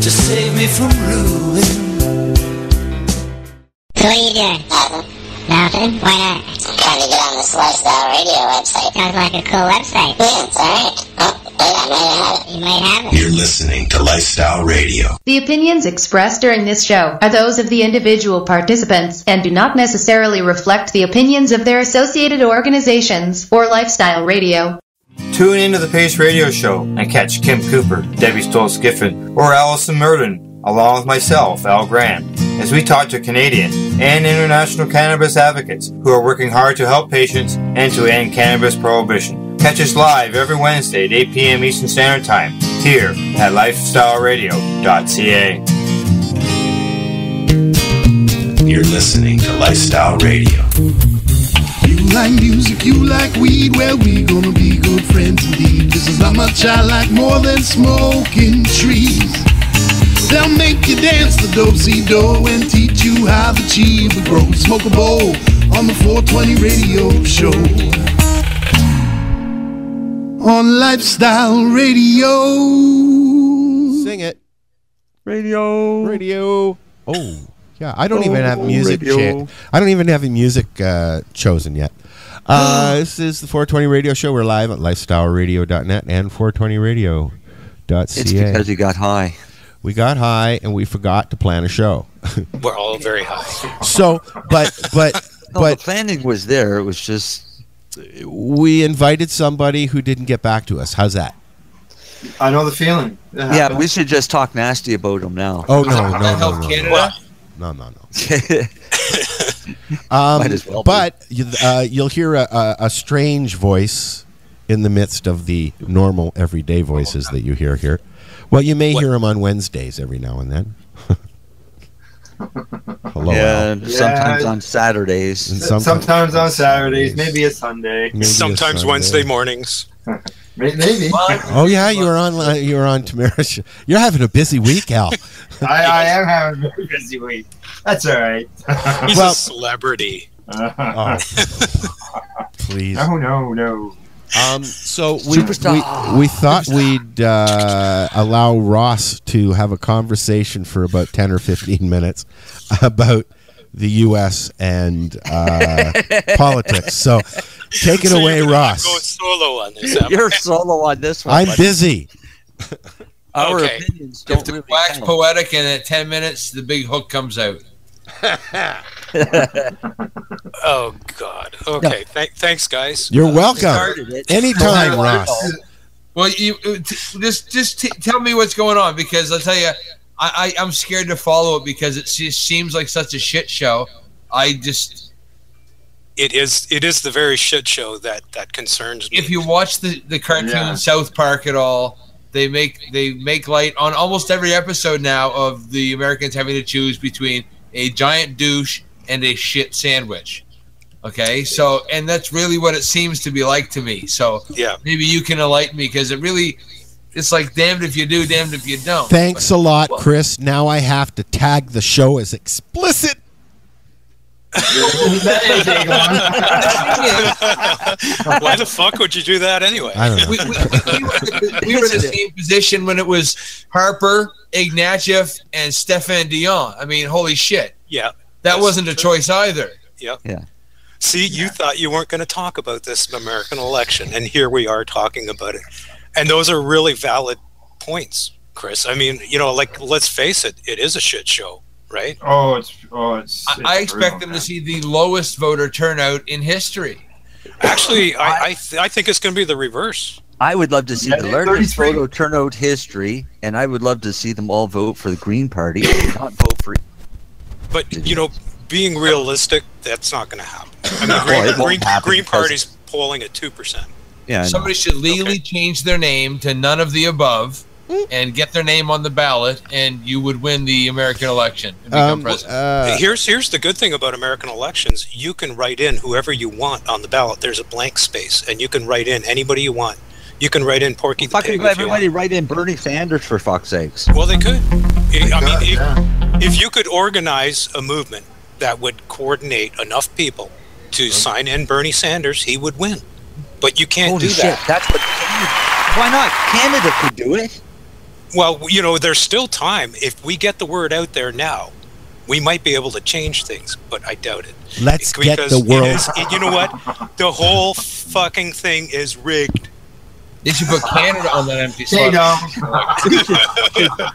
Just save me from ruin. So what are you doing? Nothing. Why not? I'm trying to get on this Lifestyle Radio website. Sounds like a cool website. Yeah, it's alright. Oh, wait, I might have it. You might have it. You're listening to Lifestyle Radio. The opinions expressed during this show are those of the individual participants and do not necessarily reflect the opinions of their associated organizations or Lifestyle Radio. Tune into the Pace Radio Show and catch Kim Cooper, Debbie Stoll-Skiffin, or Allison Murden, along with myself, Al Grant, as we talk to Canadian and international cannabis advocates who are working hard to help patients and to end cannabis prohibition. Catch us live every Wednesday at 8 p.m. Eastern Standard Time here at lifestyleradio.ca. You're listening to Lifestyle Radio. You like music, you like weed, well, we gonna be good friends indeed. This is how much I like more than smoking trees. They'll make you dance the do-si-do and teach you how the chiva grows. Smoke a bowl on the 420 radio show. On Lifestyle Radio. Sing it. Radio. Oh, yeah. I don't even have music. I don't even have the music chosen yet. This is the 420 Radio Show. We're live at lifestyleradio.net and 420radio.ca. It's because you got high. We got high and we forgot to plan a show. We're all very high. So, but the planning was there. It was just we invited somebody who didn't get back to us. How's that? I know the feeling. Yeah, we should just talk nasty about him now. Oh no. No. Might as well. But you'll hear a strange voice in the midst of the normal everyday voices that you hear here. Well, you may hear him on Wednesdays every now and then. Hello. Yeah, sometimes on Saturdays. Sometimes on Saturdays. Maybe a Sunday. Sometimes Wednesday mornings. Maybe. Oh yeah, you were on Tamara's. You're having a busy week, Al. I am having a very busy week. That's all right. He's a celebrity. Oh. Please. No. So we thought we'd allow Ross to have a conversation for about 10 or 15 minutes about the U.S. and politics. So take it away, Ross. Going solo on this. You're solo on this one. I'm busy. Our opinions don't really wax count. poetic, and at 10 minutes, the big hook comes out. Oh God. Okay. Thanks, guys. You're welcome. Anytime, Ross. Well, you just tell me what's going on, because I'll tell you, I'm scared to follow it because it just seems like such a shit show. It is the very shit show that concerns me. If you watch the cartoon South Park at all, they make light on almost every episode now of the Americans having to choose between a giant douche and a shit sandwich. Okay, so, and that's really what it seems to be like to me. So maybe you can enlighten me, because it's like damned if you do, damned if you don't. Thanks a lot, Chris. Now I have to tag the show as explicit. Why the fuck would you do that anyway? I don't know. We were in the same position when it was Harper, Ignatieff, and Stefan Dion. I mean, holy shit. Yeah. That wasn't a choice either. Yep. Yeah. See, you thought you weren't going to talk about this American election, and here we are talking about it. And those are really valid points, Chris. I mean, let's face it, it is a shit show. Right? I expect them to see the lowest voter turnout in history. Actually, I think it's going to be the reverse. I would love to see the largest voter turnout history, and I would love to see them all vote for the Green Party and not vote for. But being realistic, that's not going to happen. I mean, Green Party's polling at 2%. Yeah. Somebody should legally change their name to none of the above, and get their name on the ballot, and you would win the American election and become president. Here's the good thing about American elections. You can write in whoever you want on the ballot. There's a blank space, and you can write in anybody you want. You can write in Porky the Pig. Everybody write in Bernie Sanders, for fuck's sakes. Well, they could. If you could organize a movement that would coordinate enough people to sign in Bernie Sanders, he would win. But you can't do that. That's what. Why not? Canada could do it. Well, you know, there's still time. If we get the word out there now, we might be able to change things, but I doubt it. Let's get the world. You know what? The whole fucking thing is rigged. They should put Canada on that empty They slot. don't.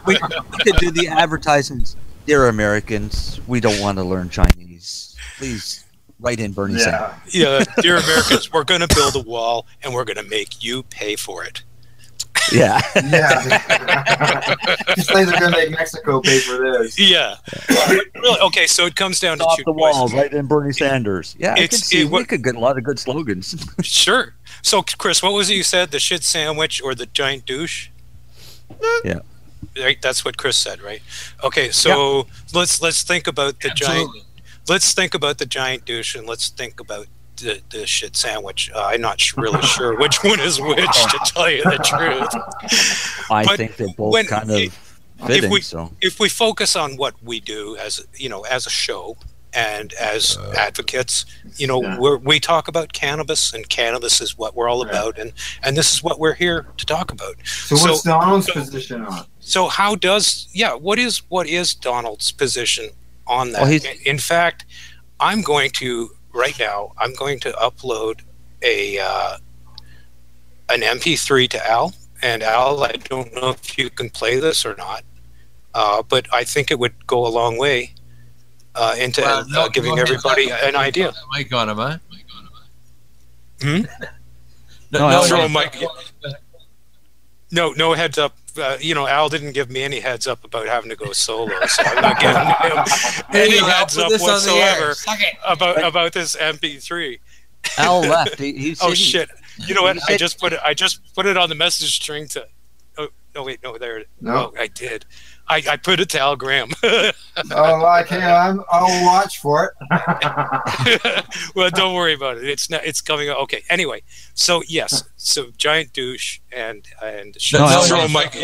We could do the advertisements. Dear Americans, we don't want to learn Chinese. Please write in Bernie Sanders. Yeah, dear Americans, we're going to build a wall, and we're going to make you pay for it. Yeah. Just like they're going to make Mexico pay for this. Yeah. Really, okay, so it comes down to Stop two the walls, questions. write in Bernie Sanders. Yeah, we could get a lot of good slogans. Sure. So, Chris, what was it you said? The shit sandwich or the giant douche? Yeah. Right, that's what Chris said, right? Okay, so let's think about the giant. Let's think about the giant douche, and let's think about the shit sandwich. I'm not really sure which one is which, to tell you the truth. I think they're both kind of fitting. If we focus on what we do as a show and as advocates, we talk about cannabis, and cannabis is what we're all about, and this is what we're here to talk about. So what's Donald's position on it? So what is Donald's position on that? Well, in fact, I'm going to upload an MP3 to Al. And Al, I don't know if you can play this or not, but I think it would go a long way into giving everybody an idea. Mic on him, huh? No heads up. Al didn't give me any heads up about having to go solo, so I'm not giving him any heads up whatsoever about this MP3. Al left. He's shit! You know what? I just put it on the message string to. Oh no! Wait, no, there. No, I did. I put it to Al Graham. I'll watch for it. Well, don't worry about it. It's coming up. Okay. Anyway, so yes, so giant douche and Mike.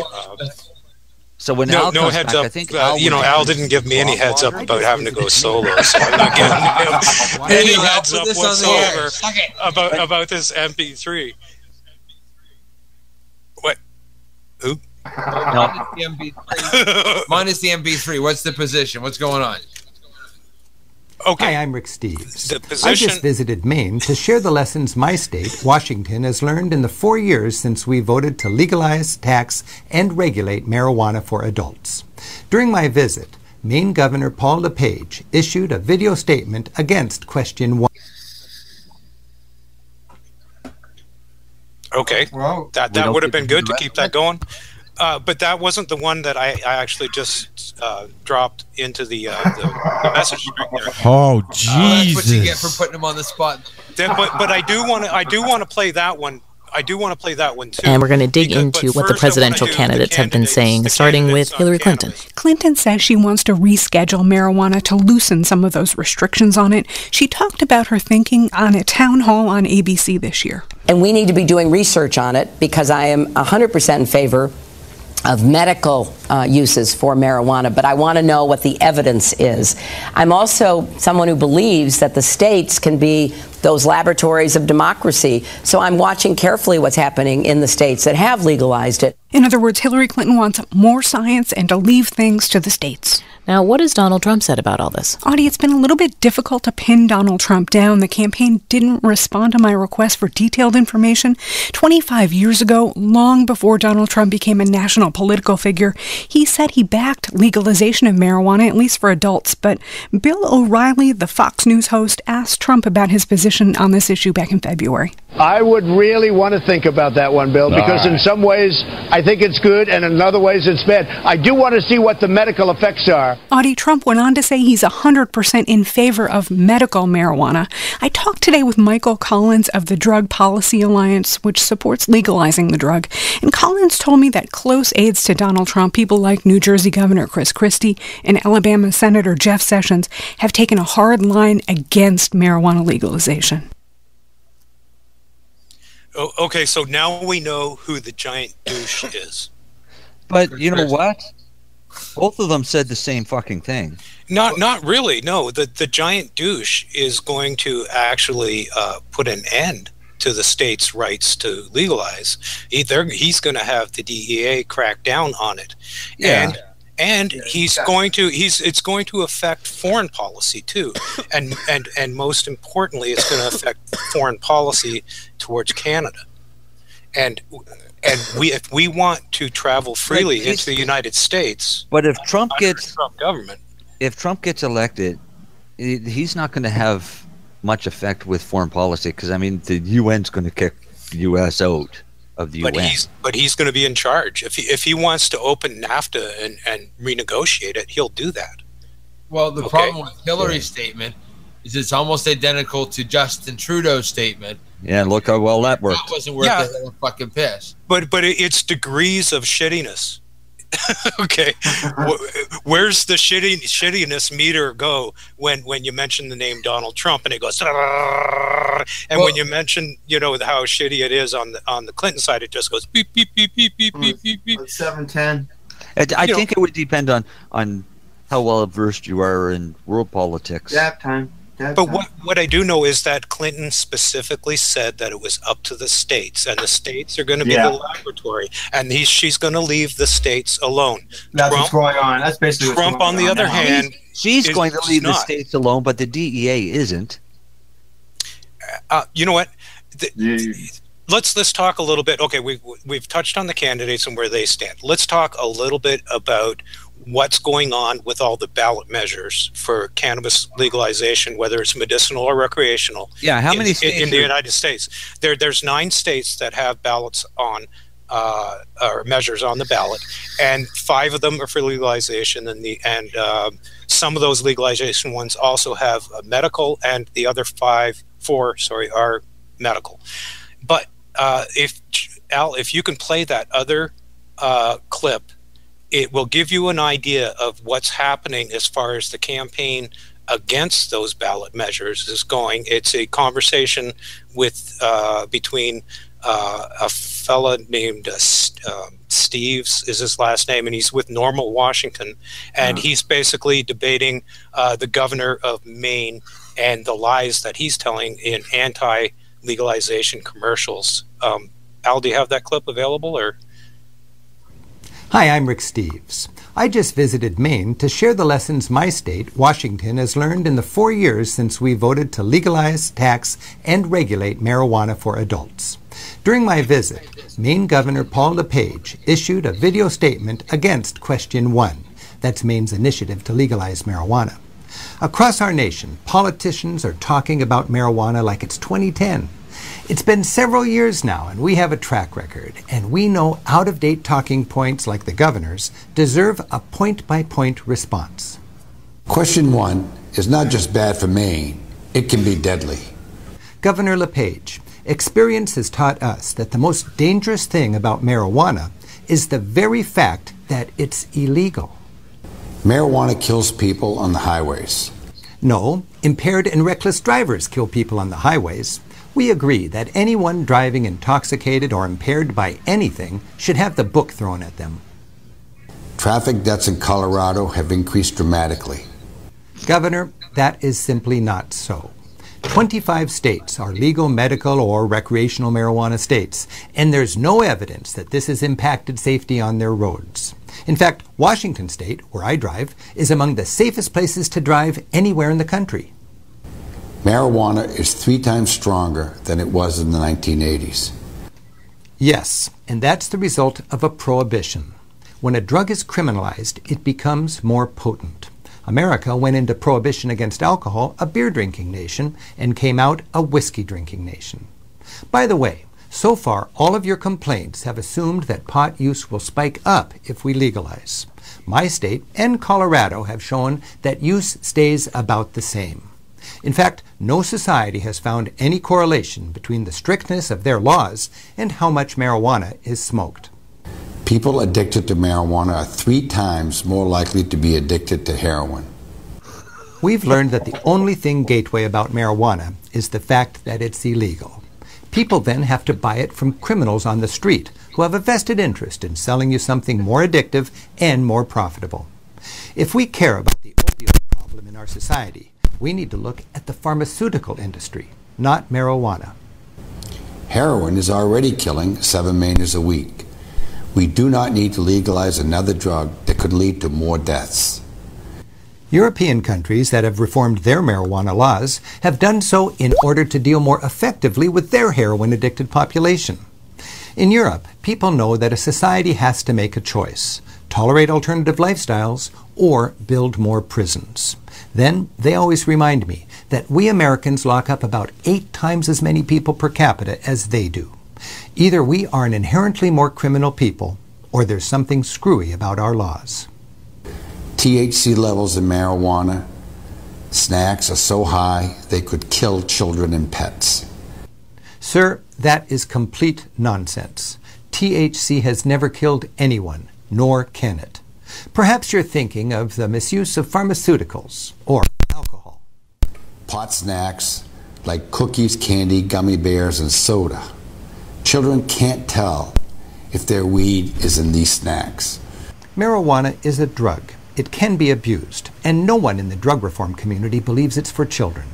So when no Al comes heads back, up. I think Al didn't give me any heads up about having to go solo, so I'm not giving him any heads up whatsoever about this MP3. What? Who? Minus the MP3. What's the position? What's going on? Okay. Hi, I'm Rick Steves. I just visited Maine to share the lessons my state, Washington, has learned in the 4 years since we voted to legalize, tax, and regulate marijuana for adults. During my visit, Maine Governor Paul LePage issued a video statement against Question 1. Okay. Well, that would have been good to keep that going. But that wasn't the one that I actually just dropped into the message string there. Oh, Jesus! That's what you get for putting him on the spot. But I do want to play that one. I do want to play that one too. And we're going to dig into what the presidential candidates have been saying, starting with Hillary Clinton. Clinton says she wants to reschedule marijuana to loosen some of those restrictions on it. She talked about her thinking on a town hall on ABC this year. And we need to be doing research on it because I am 100% in favor of medical uses for marijuana, but I want to know what the evidence is. I'm also someone who believes that the states can be those laboratories of democracy, so I'm watching carefully what's happening in the states that have legalized it. In other words, Hillary Clinton wants more science and to leave things to the states. Now, what has Donald Trump said about all this? Audie, it's been a little bit difficult to pin Donald Trump down. The campaign didn't respond to my request for detailed information. 25 years ago, long before Donald Trump became a national political figure, he said he backed legalization of marijuana, at least for adults. But Bill O'Reilly, the Fox News host, asked Trump about his position on this issue back in February. I would really want to think about that one, Bill, because in some ways I think it's good and in other ways it's bad. I do want to see what the medical effects are. Audie, Trump went on to say he's 100% in favor of medical marijuana. I talked today with Michael Collins of the Drug Policy Alliance, which supports legalizing the drug. And Collins told me that close aides to Donald Trump, people like New Jersey Governor Chris Christie and Alabama Senator Jeff Sessions, have taken a hard line against marijuana legalization. Oh, okay, so now we know who the giant douche is. But you know what? Both of them said the same fucking thing. Not really. No, the giant douche is going to actually put an end to the state's rights to legalize, he's going to have the DEA crack down on it. Yeah. And it's going to affect foreign policy too, and most importantly, it's going to affect foreign policy towards Canada. And if we want to travel freely into the United States, but if Trump gets government, if Trump gets elected, he's not going to have much effect with foreign policy, because I mean the UN's going to kick the U.S. out of the UN. But he's going to be in charge. If he wants to open NAFTA and renegotiate it, he'll do that. Well, the problem with Hillary's statement is it's almost identical to Justin Trudeau's statement. Yeah, look how well that worked. That wasn't worth the hell of fucking piss. But it's degrees of shittiness. Okay, where's the shittiness meter go when you mention the name Donald Trump and it goes, and when you mention how shitty it is on the Clinton side, it just goes beep beep beep beep beep beep beep beep. 710. I think it would depend on how well versed you are in world politics. But what I do know is that Clinton specifically said that it was up to the states, and the states are going to be the laboratory, and she's going to leave the states alone. That's what's going on. That's basically Trump, on the other hand, she's going to leave the states alone, but the DEA isn't. You know what? Let's talk a little bit. Okay, we've touched on the candidates and where they stand. Let's talk a little bit about what's going on with all the ballot measures for cannabis legalization, whether it's medicinal or recreational. Yeah, how many states in the United States? There's 9 states that have ballots on or measures on the ballot, and 5 of them are for legalization, and some of those legalization ones also have medical, and the other 4 are medical. But if you can play that other clip, it will give you an idea of what's happening as far as the campaign against those ballot measures is going. It's a conversation between a fella named Steves is his last name, and he's with Normal Washington, and he's basically debating the governor of Maine and the lies that he's telling in anti-legalization commercials. Al, do you have that clip available, or? Hi, I'm Rick Steves. I just visited Maine to share the lessons my state, Washington, has learned in the 4 years since we voted to legalize, tax, and regulate marijuana for adults. During my visit, Maine Governor Paul LePage issued a video statement against Question 1. That's Maine's initiative to legalize marijuana. Across our nation, politicians are talking about marijuana like it's 2010. It's been several years now, and we have a track record, and we know out-of-date talking points like the governor's deserve a point-by-point response. Question 1 is not just bad for Maine, it can be deadly. Governor LePage, experience has taught us that the most dangerous thing about marijuana is the very fact that it's illegal. Marijuana kills people on the highways. No, impaired and reckless drivers kill people on the highways. We agree that anyone driving intoxicated or impaired by anything should have the book thrown at them. Traffic deaths in Colorado have increased dramatically. Governor, that is simply not so. 25 states are legal, medical, or recreational marijuana states, and there's no evidence that this has impacted safety on their roads. In fact, Washington State, where I drive, is among the safest places to drive anywhere in the country. Marijuana is 3 times stronger than it was in the 1980s. Yes, and that's the result of a prohibition. When a drug is criminalized, it becomes more potent. America went into prohibition against alcohol, a beer-drinking nation, and came out a whiskey-drinking nation. By the way, so far, all of your complaints have assumed that pot use will spike up if we legalize. My state and Colorado have shown that use stays about the same. In fact, no society has found any correlation between the strictness of their laws and how much marijuana is smoked. People addicted to marijuana are 3 times more likely to be addicted to heroin. We've learned that the only thing gateway about marijuana is the fact that it's illegal. People then have to buy it from criminals on the street who have a vested interest in selling you something more addictive and more profitable. If we care about the opioid problem in our society, we need to look at the pharmaceutical industry, not marijuana. Heroin is already killing 7 Mainers a week. We do not need to legalize another drug that could lead to more deaths. European countries that have reformed their marijuana laws have done so in order to deal more effectively with their heroin-addicted population. In Europe, people know that a society has to make a choice: tolerate alternative lifestyles or build more prisons. Then they always remind me that we Americans lock up about 8 times as many people per capita as they do. Either we are an inherently more criminal people, or there's something screwy about our laws. THC levels in marijuana snacks are so high they could kill children and pets. Sir, that is complete nonsense. THC has never killed anyone, nor can it. Perhaps you're thinking of the misuse of pharmaceuticals or alcohol. Pot snacks like cookies, candy, gummy bears, and soda. Children can't tell if their weed is in these snacks. Marijuana is a drug. It can be abused, and no one in the drug reform community believes it's for children.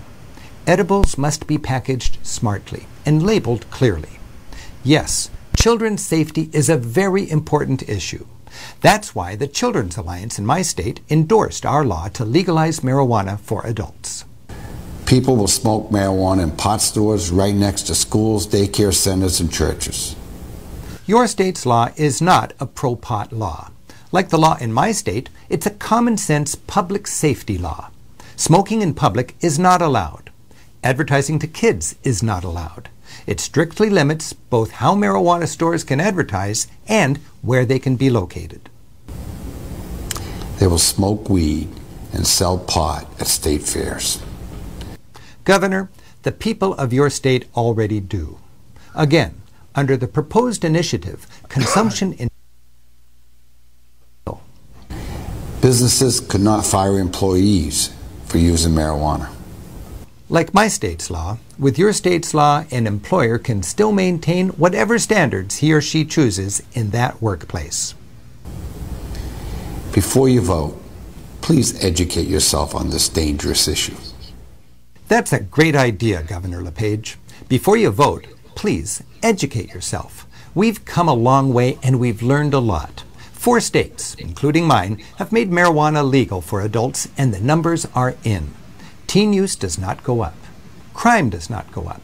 Edibles must be packaged smartly and labeled clearly. Yes, children's safety is a very important issue. That's why the Children's Alliance in my state endorsed our law to legalize marijuana for adults. People will smoke marijuana in pot stores right next to schools, daycare centers, and churches. Your state's law is not a pro-pot law. Like the law in my state, it's a common-sense public safety law. Smoking in public is not allowed. Advertising to kids is not allowed. It strictly limits both how marijuana stores can advertise and where they can be located. They will smoke weed and sell pot at state fairs. Governor, the people of your state already do. Again, under the proposed initiative, consumption in Businesses could not fire employees for using marijuana. Like my state's law, with your state's law, an employer can still maintain whatever standards he or she chooses in that workplace. Before you vote, please educate yourself on this dangerous issue. That's a great idea, Governor LePage. Before you vote, please educate yourself. We've come a long way and we've learned a lot. 4 states, including mine, have made marijuana legal for adults, and the numbers are in. Teen use does not go up. Crime does not go up.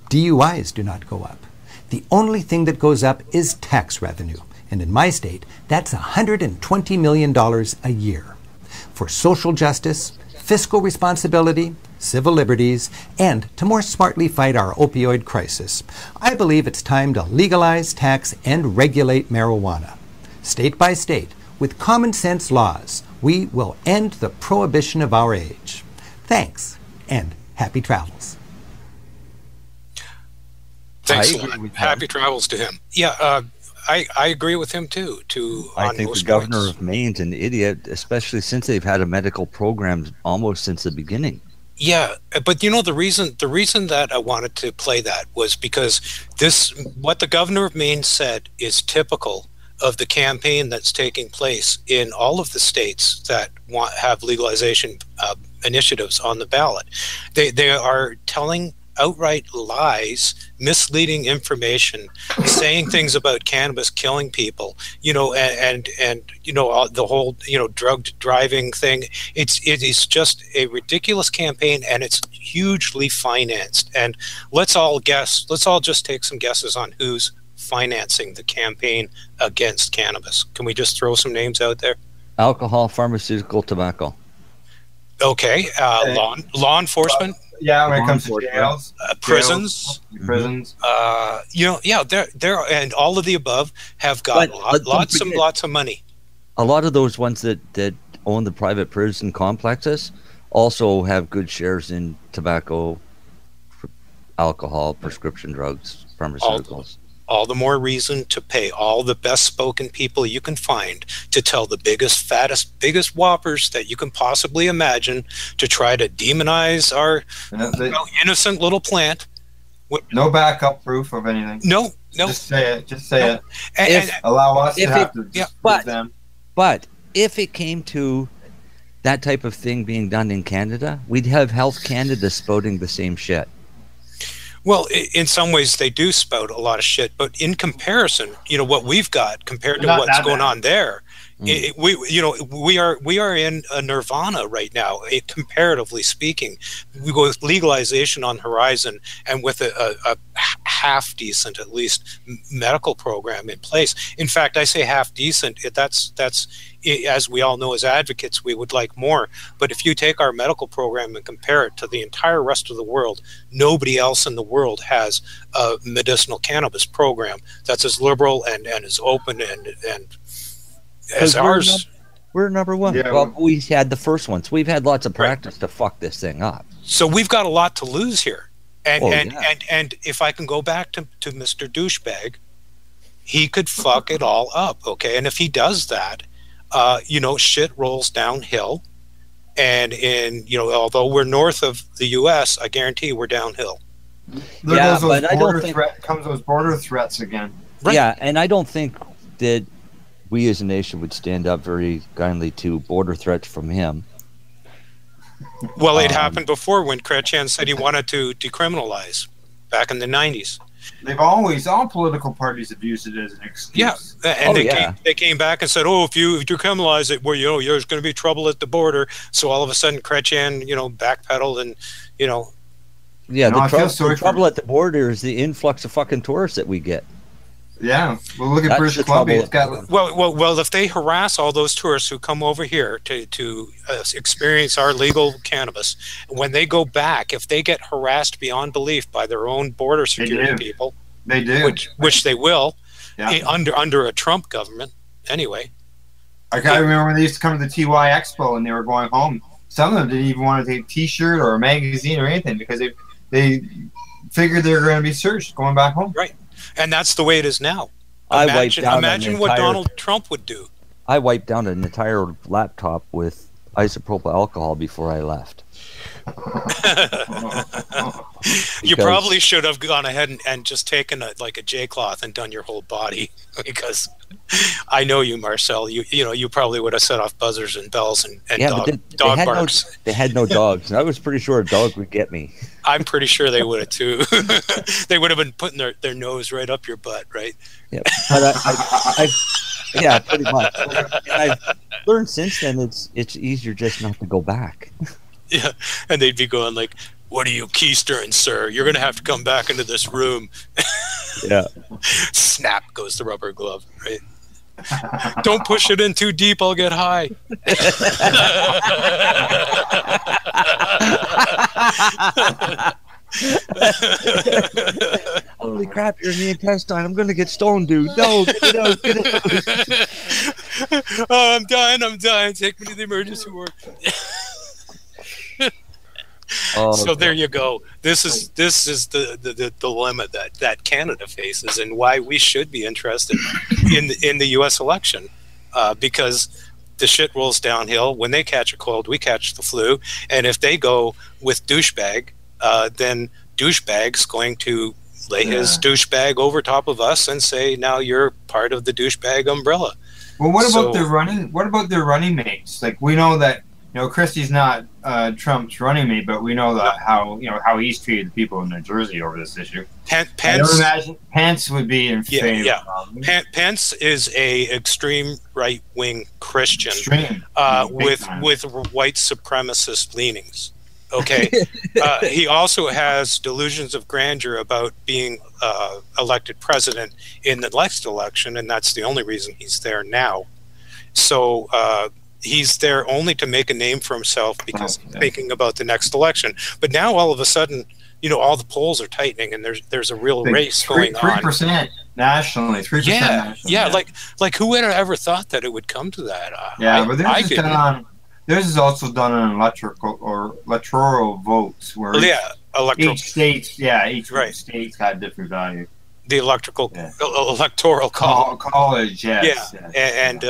DUIs do not go up. The only thing that goes up is tax revenue, and in my state, that's $120 million a year. For social justice, fiscal responsibility, civil liberties, and to more smartly fight our opioid crisis, I believe it's time to legalize, tax, and regulate marijuana. State by state, with common sense laws, we will end the prohibition of our age. Thanks, and happy travels. Thanks a lot. Happy travels to him. Yeah, I agree with him too. I think the governor of Maine's an idiot, especially since they've had a medical program almost since the beginning. Yeah, but you know the reason that I wanted to play that was because what the governor of Maine said is typical of the campaign that's taking place in all of the states that have legalization initiatives on the ballot. They are telling outright lies, misleading information, saying things about cannabis killing people, and the whole drug driving thing. It is just a ridiculous campaign, and it's hugely financed. And let's all just take some guesses on who's financing the campaign against cannabis. Can we just throw some names out there? Alcohol, pharmaceutical, tobacco. Okay. Law enforcement. Yeah, when it comes to jails, prisons. They're and all of the above have got lots of money. A lot of those ones that own the private prison complexes also have good shares in tobacco, alcohol, prescription drugs, pharmaceuticals. All the more reason to pay all the best spoken people you can find to tell the biggest, fattest, biggest whoppers that you can possibly imagine to try to demonize our innocent little plant. No backup proof of anything. No. Just say it. And allow us to have to disprove them. But if it came to that type of thing being done in Canada, we'd have Health Canada spouting the same shit. Well, in some ways they do spout a lot of shit, but in comparison, what we've got compared to what's going on there, we are in a nirvana right now, comparatively speaking. We go with legalization on horizon, and with a half decent, at least, medical program in place. In fact, I say half decent. That's as we all know as advocates, we would like more. But if you take our medical program and compare it to the entire rest of the world, nobody else in the world has a medicinal cannabis program that's as liberal and as open and as ours. We're number one. Yeah, well, we had the first ones. We've had lots of practice to fuck this thing up. So we've got a lot to lose here. And if I can go back to Mr. Douchebag, he could fuck it all up, okay? And if he does that, shit rolls downhill. And although we're north of the U.S., I guarantee we're downhill. There goes those border threats again. Right. Yeah, and I don't think that we as a nation would stand up very kindly to border threats from him. Well, it happened before when Chrétien said he wanted to decriminalize back in the 90s. All political parties have used it as an excuse. Yeah, and they came back and said, if you decriminalize it, well, there's going to be trouble at the border. So all of a sudden, Chrétien, backpedaled and, Yeah, the trouble at the border is the influx of fucking tourists that we get. Yeah, well, look at British Columbia. Well, if they harass all those tourists who come over here to experience our legal cannabis, when they go back, if they get harassed beyond belief by their own border security people, they do, which they will, under a Trump government, anyway. I remember when they used to come to the TY Expo and they were going home. Some of them didn't even want to take a T-shirt or a magazine or anything because they figured they were going to be searched going back home. Right. And that's the way it is now. Imagine what Donald Trump would do. I wiped down an entire laptop with isopropyl alcohol before I left. You probably should have gone ahead and just taken a J-cloth and done your whole body, because I know you, Marcel. You probably would have set off buzzers and bells and dog barks. They had no dogs, and I was pretty sure a dog would get me. I'm pretty sure they would have too. They would have been putting their nose right up your butt, right? Yeah, but yeah, pretty much. And I've learned since then it's easier just not to go back. Yeah, and they'd be going like, "What are you keystering, sir? You're going to have to come back into this room." Yeah. Snap goes the rubber glove, right? Don't push it in too deep, I'll get high. Holy crap, you're in the intestine. I'm going to get stoned, dude. No, get it out, get it out. Oh, I'm dying. Take me to the emergency ward. So there you go. This is the dilemma that Canada faces, and why we should be interested in the U.S. election, because the shit rolls downhill. When they catch a cold, we catch the flu, and if they go with douchebag, then douchebag's going to lay his douchebag over top of us and say, "Now you're part of the douchebag umbrella." Well, what about their running mates? Like, we know that Christie's not Trump's running mate, but we know that how he's treated the people in New Jersey over this issue. Pence, I don't imagine Pence would be in favor. Yeah. Pence is a extreme right wing Christian with white supremacist leanings. Okay, he also has delusions of grandeur about being elected president in the next election, and that's the only reason he's there now. So he's there only to make a name for himself because he's thinking about the next election. But now all of a sudden, all the polls are tightening, and there's a real race going on. 3% nationally, 3% nationally. Yeah, like who would have ever thought that it would come to that? But this is also done on electoral votes, where each state's got a different value. The electoral college, yes. And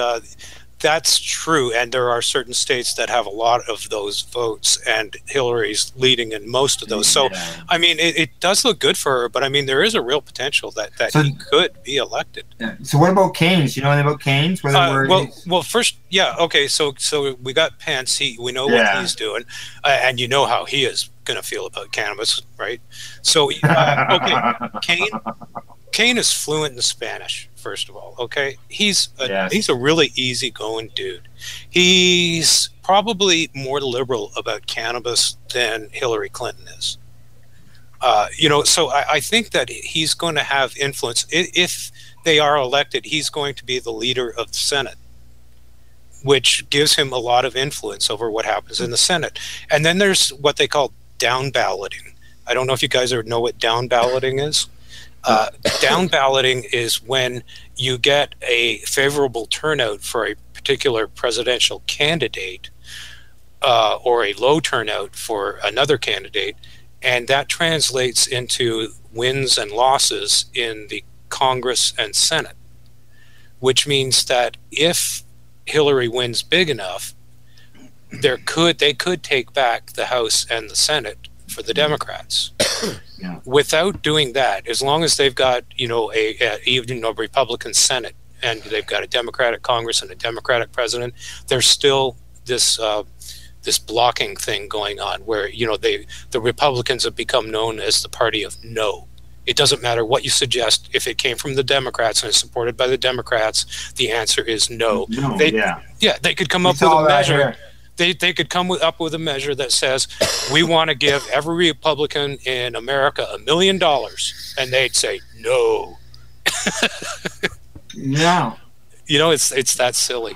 That's true, and there are certain states that have a lot of those votes, and Hillary's leading in most of those. So, I mean, it does look good for her, but I mean, there is a real potential that he could be elected. So what about Keynes? You know anything about Keynes? Well, first, yeah, okay. So we got Pence. We know what he's doing, and you know how he is going to feel about cannabis, right? So, okay, Kane is fluent in Spanish. First of all, okay, he's a really easygoing dude. He's probably more liberal about cannabis than Hillary Clinton is. So I think that he's going to have influence. If they are elected, he's going to be the leader of the Senate, which gives him a lot of influence over what happens in the Senate. And then there's what they call down balloting. I don't know if you guys know what down balloting is. Down balloting is when you get a favorable turnout for a particular presidential candidate or a low turnout for another candidate, and that translates into wins and losses in the Congress and Senate, which means that if Hillary wins big enough, they could take back the House and the Senate for the Democrats. Without doing that, as long as they've got even a Republican Senate and they've got a Democratic Congress and a Democratic president, there's still this blocking thing going on where the Republicans have become known as the party of no. It doesn't matter what you suggest. If it came from the Democrats and is supported by the Democrats, the answer is no. They could come up with a measure. They could come up with a measure that says, we want to give every Republican in America $1 million. And they'd say, no. Yeah. It's that silly.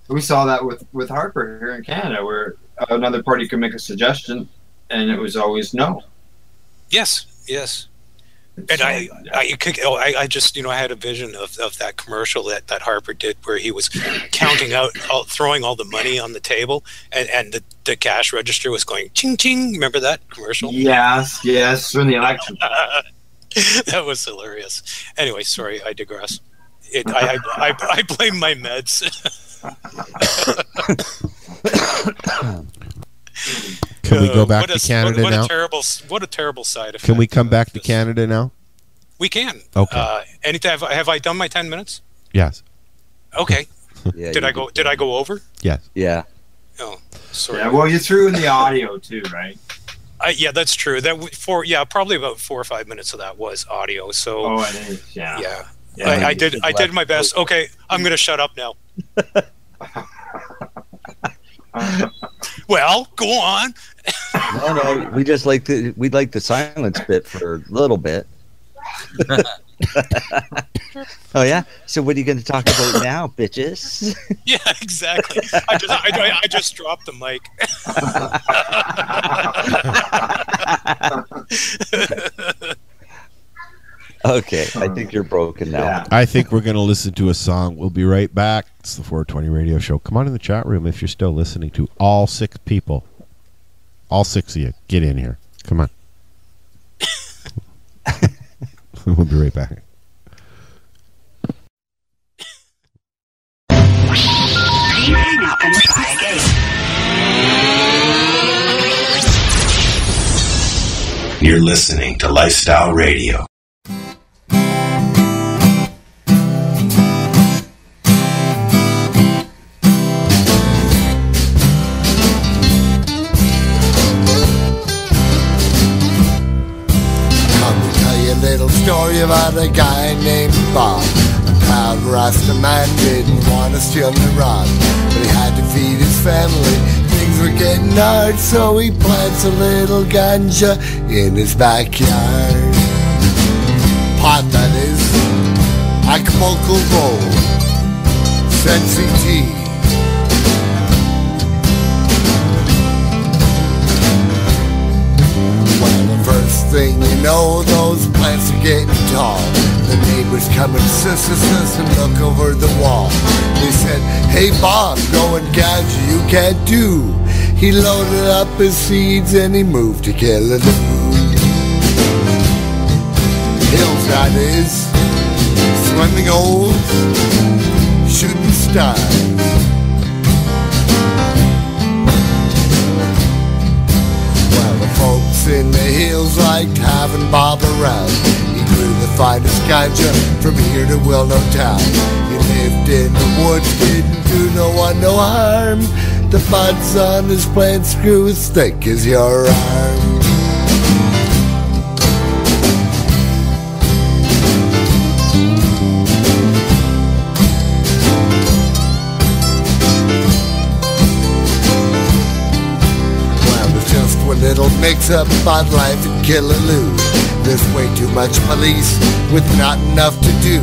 We saw that with Harper here in Canada, where another party could make a suggestion, and it was always no. Yes. And I just I had a vision of that commercial that Harper did where he was counting out, throwing all the money on the table, and the cash register was going ching ching. Remember that commercial? Yes, during the election. That was hilarious. Anyway, sorry, I digress. I blame my meds. Can we go back to Canada now? What a terrible side effect. Can we come back to Canada now? We can. Okay. Anytime. Have I done my 10 minutes? Yes. Okay. Did I go over? Yes. Yeah. Oh, sorry. Yeah. Well, you threw in the audio too, right? Yeah, that's true. Probably about 4 or 5 minutes of that was audio. So. Oh, it is. Yeah. Yeah. I did my best. Okay, I'm gonna shut up now. Well, go on. No, we'd like the silence bit for a little bit. Oh yeah. So what are you going to talk about now, bitches? Yeah, exactly. I just dropped the mic. Okay, I think you're broken now. Yeah. I think we're going to listen to a song. We'll be right back. It's the 420 Radio Show. Come on in the chat room if you're still listening to all 6 people. All 6 of you. Get in here. Come on. We'll be right back. Hang up and try again. You're listening to Lifestyle Radio. Story about a guy named Bob. A proud Rasta man didn't want to steal and rob, but he had to feed his family. Things were getting hard, so he plants a little ganja in his backyard. Pot, that is. Acapulco Gold. Sensi tea. First thing you know, those plants are getting tall. The neighbors come and sus and look over the wall. They said, hey Bob, go and gouge you can't do. He loaded up his seeds and he moved to Killaloo. Hills, that is. Swimming holes, shooting style. Well, the folks in the hills liked having Bob around. He grew the finest ganja from here to Willow Town. He lived in the woods, didn't do no one no harm. The buds on his plants grew as thick as your arm. Well, there's just one little mix-up about life in Killaloo. There's way too much police with not enough to do.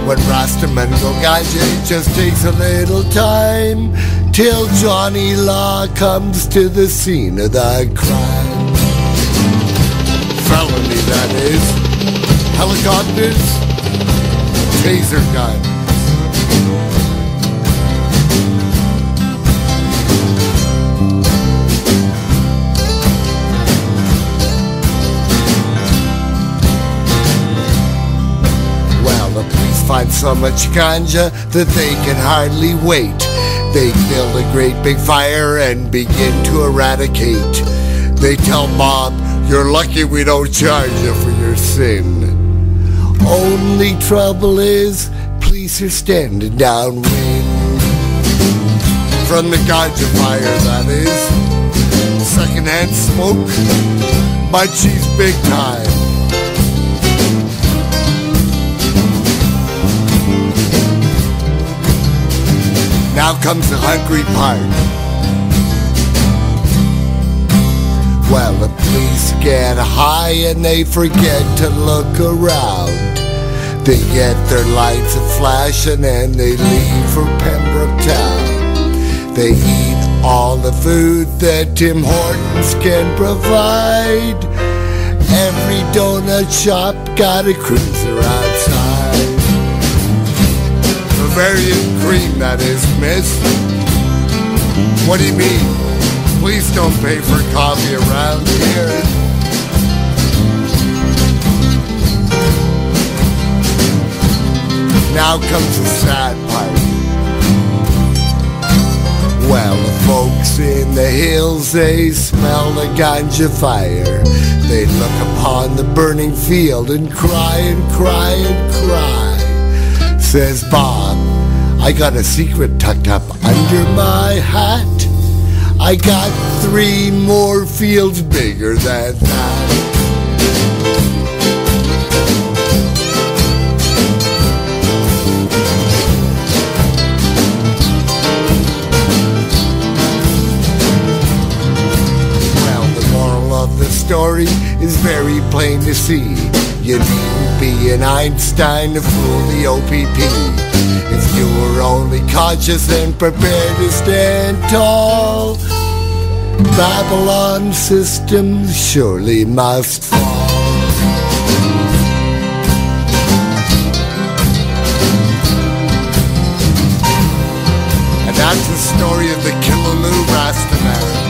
When Rastaman go ganja, it just takes a little time till Johnny Law comes to the scene of the crime. Felony, that is. Helicopters, taser guns. Find so much ganja that they can hardly wait. They build a great big fire and begin to eradicate. They tell Bob, you're lucky we don't charge you for your sin. Only trouble is, police are standing downwind from the ganja fire, that is. Secondhand smoke, munchies big time. Now comes the hungry part. Well, the police get high and they forget to look around. They get their lights a-flashing and they leave for Pembroke Town. They eat all the food that Tim Hortons can provide. Every donut shop got a cruiser outside. Bavarian cream, that is, miss. What do you mean? Please don't pay for coffee around here. Now comes the sad part. Well, the folks in the hills, they smell the ganja fire. They look upon the burning field and cry and cry and cry. Says Bob, I got a secret tucked up under my hat. I got 3 more fields bigger than that. Well, the moral of the story is very plain to see. You needn't be an Einstein to fool the OPP. If you were only conscious and prepared to stand tall, Babylon systems surely must fall. And that's the story of the Killaloo Rastaman.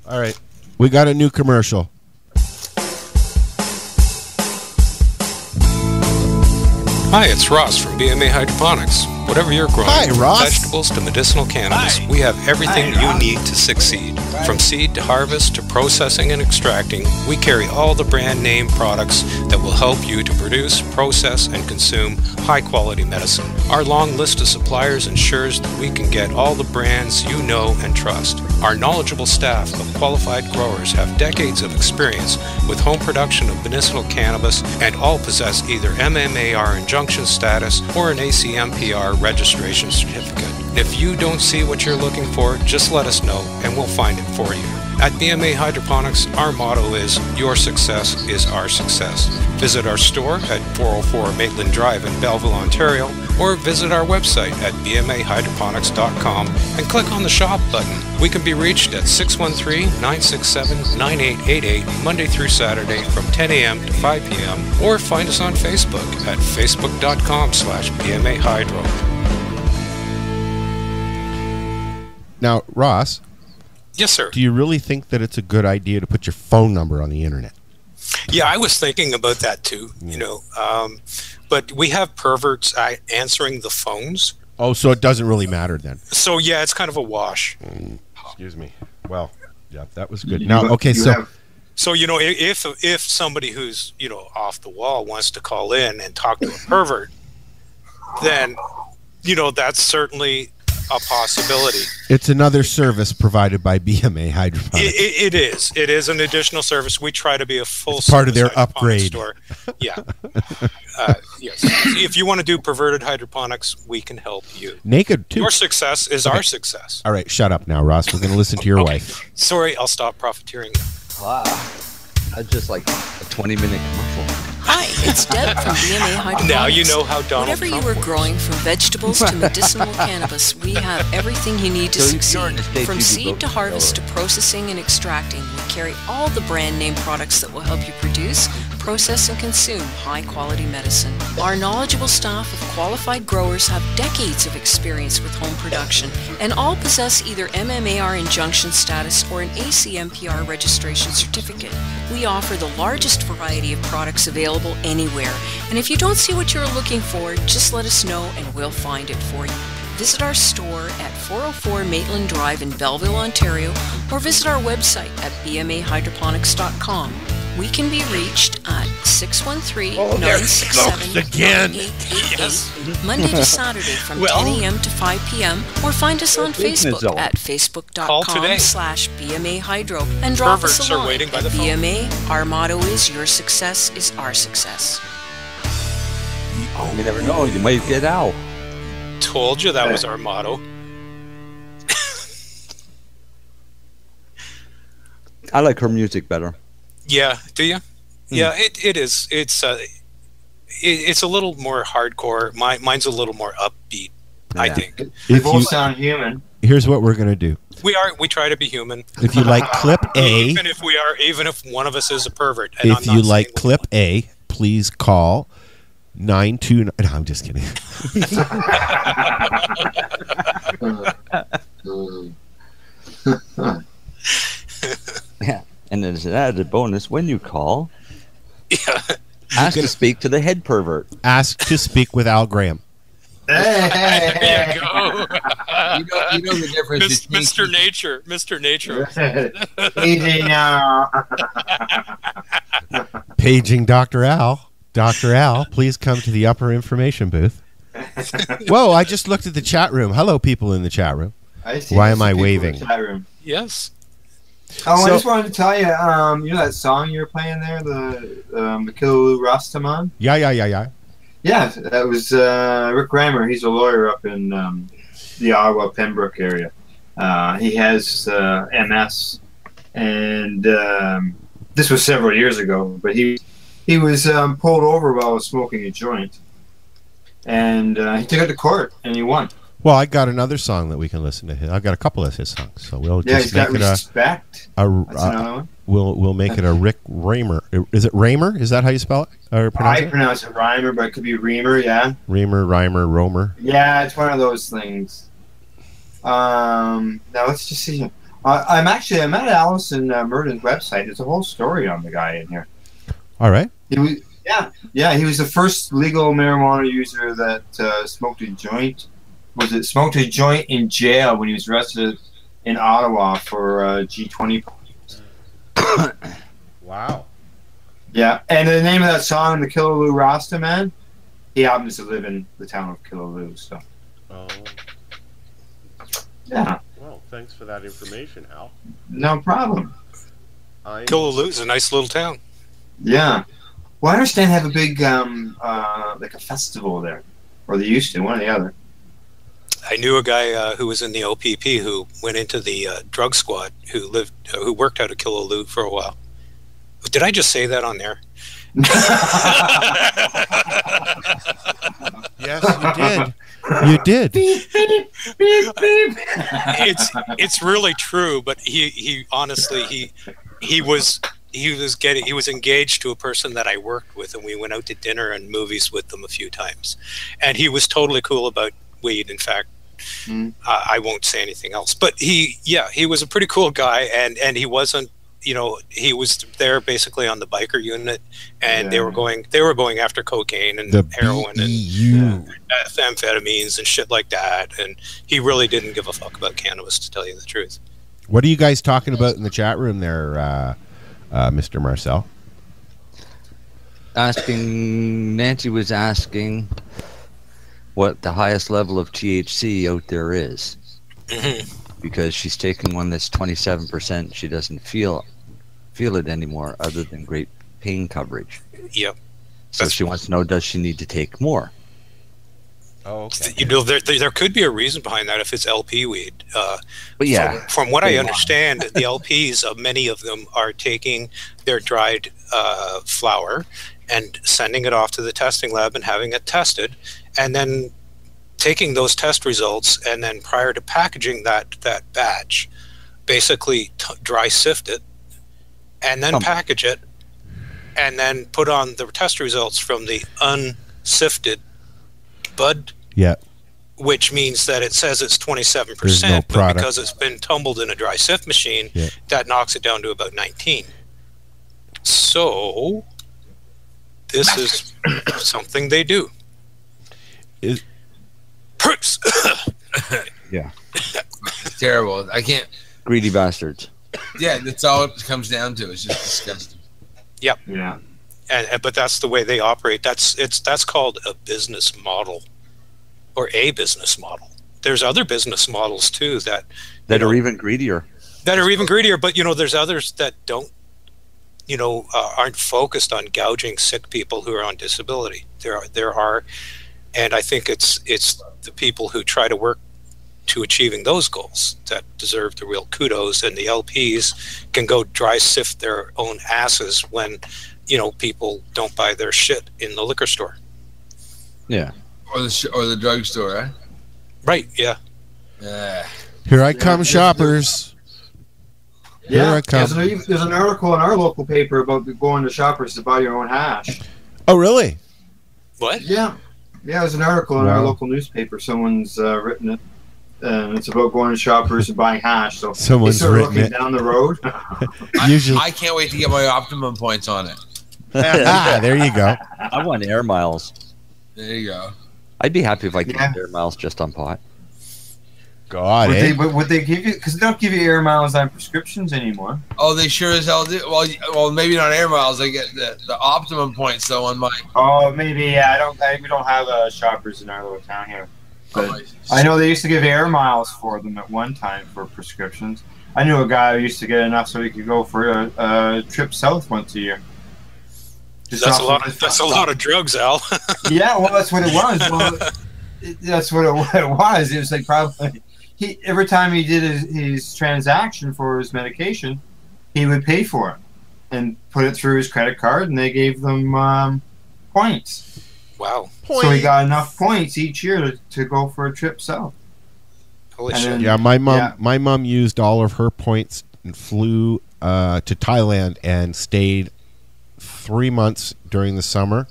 All right, we got a new commercial. Hi, it's Ross from BMA Hydroponics. Whatever you're growing, Hi, Ross. vegetables to medicinal cannabis, we have everything you need to succeed. From seed to harvest to processing and extracting, we carry all the brand name products that will help you to produce, process, and consume high-quality medicine. Our long list of suppliers ensures that we can get all the brands you know and trust. Our knowledgeable staff of qualified growers have decades of experience with home production of medicinal cannabis and all possess either MMAR injunction status or an ACMPR registration certificate. If you don't see what you're looking for, just let us know and we'll find it for you. At BMA Hydroponics, our motto is, your success is our success. Visit our store at 404 Maitland Drive in Belleville, Ontario, or visit our website at bmahydroponics.com and click on the shop button. We can be reached at 613-967-9888 Monday through Saturday from 10 a.m. to 5 p.m. or find us on Facebook at facebook.com/bmahydro. Now, Ross, Yes, sir. Do you really think that it's a good idea to put your phone number on the internet? Yeah, I was thinking about that too. You know, but we have perverts answering the phones. Oh, so it doesn't really matter then. So yeah, it's kind of a wash. Excuse me. Well, yeah, that was good. Now, okay, so you know, if somebody who's, you know, off the wall wants to call in and talk to a pervert, then, you know, that's certainly a possibility. It's another service provided by BMA Hydroponics. It is. It is an additional service. We try to be a full part of their service upgrade store. Yeah. Yes. If you want to do perverted hydroponics, we can help you. Naked too. Your success is our success. All right, shut up now, Ross. We're going to listen to your wife. Sorry, I'll stop profiteering. Wow. That's just like a 20-minute commercial. Hi, it's Deb from BMA Hydroponics. Now you know how Donald Whatever Trump you are works. growing, from vegetables to medicinal cannabis, we have everything you need to succeed. From seed to harvest to processing and extracting, we carry all the brand name products that will help you produce, process, and consume high-quality medicine. Our knowledgeable staff of qualified growers have decades of experience with home production, and all possess either MMAR injunction status or an ACMPR registration certificate. We offer the largest variety of products available anywhere, and if you don't see what you're looking for, just let us know and we'll find it for you. Visit our store at 404 Maitland Drive in Belleville, Ontario, or visit our website at bmahydroponics.com. We can be reached at 613-967-8888, Monday to Saturday from 10 a.m. to 5 p.m. or find us on Facebook at facebook.com/BMA Hydro and drop us a line at BMA. Our motto is your success is our success. You never know. You might get out. Told you that was our motto. I like her music better. Yeah, do you? Yeah, it is. It's a little more hardcore. Mine's a little more upbeat, I think. They both sound human. Here's what we're going to do. We try to be human. If you like clip A, even if one of us is a pervert. And if you like clip A, please call 929. No, I'm just kidding. Yeah. And as an added bonus, when you call, ask to speak to the head pervert. Ask to speak with Al Graham. There you go. You know the difference. Mr. Nature. Mr. Nature. Paging Dr. Al. Dr. Al, please come to the upper information booth. Whoa, I just looked at the chat room. Hello, people in the chat room. Why am I waving? Yes. Oh, I just wanted to tell you, you know that song you were playing there, the Killaloo Rastaman? Yeah. Yeah, that was Rick Reimer. He's a lawyer up in the Ottawa, Pembroke area. He has MS, and this was several years ago, but he was pulled over while smoking a joint, and he took it to court, and he won. Well, I got another song that we can listen to. I've got a couple of his songs, so we'll just make it Respect. We'll make it a Rick Reimer. Is it Reimer? Is that how you spell it or pronounce it? I pronounce it Reimer, but it could be Reimer. Yeah. Reimer, Romer. Yeah, it's one of those things. Now let's just see. I'm at Allison Murden's website. There's a whole story on the guy in here. All right. He was he was the first legal marijuana user that smoked a joint. Smoked a joint in jail when he was arrested in Ottawa for G20. Wow. Yeah, and the name of that song, the Killaloo Rastaman, he happens to live in the town of Killaloo. So. Oh. Yeah. Well, thanks for that information, Al. No problem. Killaloo is a nice little town. Yeah. Well, I understand they have a big like a festival there, or they used to, one or the other. I knew a guy who was in the OPP who went into the drug squad who worked out of Killaloo for a while. Did I just say that on there? Yes, you did. You did. Beep, beep, beep, beep. It's really true, but he honestly he was engaged to a person that I worked with, and we went out to dinner and movies with them a few times, and he was totally cool about weed. In fact, I won't say anything else. But he was a pretty cool guy, and he wasn't, he was there basically on the biker unit, and they were going after cocaine and heroin and amphetamines and shit like that, and he really didn't give a fuck about cannabis, to tell you the truth. What are you guys talking about in the chat room there, Mr. Marcel? Nancy was asking what the highest level of THC out there is. Because she's taking one that's 27%. She doesn't feel it anymore, other than great pain coverage. Yep. So she wants to know, does she need to take more? Oh, okay. There could be a reason behind that if it's LP weed. But yeah, from what I understand, the LPs, many of them are taking their dried flower and sending it off to the testing lab and having it tested, and then taking those test results, and then prior to packaging that batch, basically dry sift it, and then package it, and then put on the test results from the unsifted bud, which means that it says it's 27%, but because it's been tumbled in a dry sift machine, that knocks it down to about 19. So this is something they do. Pricks. Yeah. It's terrible. I can't. Greedy bastards. Yeah, that's all it comes down to. It's just disgusting. Yep. Yeah. But that's the way they operate. That's called a business model, or a business model. There's other business models too that are even greedier. But there's others that don't, aren't focused on gouging sick people who are on disability. There are, and I think it's the people who try to work to achieving those goals that deserve the real kudos, and the LPs can go dry sift their own asses when people don't buy their shit in the liquor store. Yeah. Or the drugstore, eh? Right, yeah. Here I come, shoppers. Here I come. There's an article in our local paper about going to Shoppers to buy your own hash. Oh, really? What? Yeah. Yeah, there's an article in our local newspaper. Someone's written it. And it's about going to Shoppers and buying hash. So someone's written looking down the road. I can't wait to get my optimum points on it. There you go. I want air miles. There you go. I'd be happy if I could get air miles just on pot. God, would they give you? Because they don't give you air miles on prescriptions anymore. Oh, they sure as hell do. Well, maybe not air miles. I get the optimum points though on my. Oh, maybe yeah. We don't have Shoppers in our little town here. But I know they used to give air miles for them at one time for prescriptions. I knew a guy who used to get enough so he could go for a trip south once a year. That's a lot of drugs, Al. Yeah, well, that's what it was. Well, that's what it was. It was like probably every time he did his transaction for his medication, he would pay for it and put it through his credit card, and they gave them points. Wow. So he got enough points each year to go for a trip south. Holy shit. Yeah, my mom used all of her points and flew to Thailand and stayed 3 months during the summer,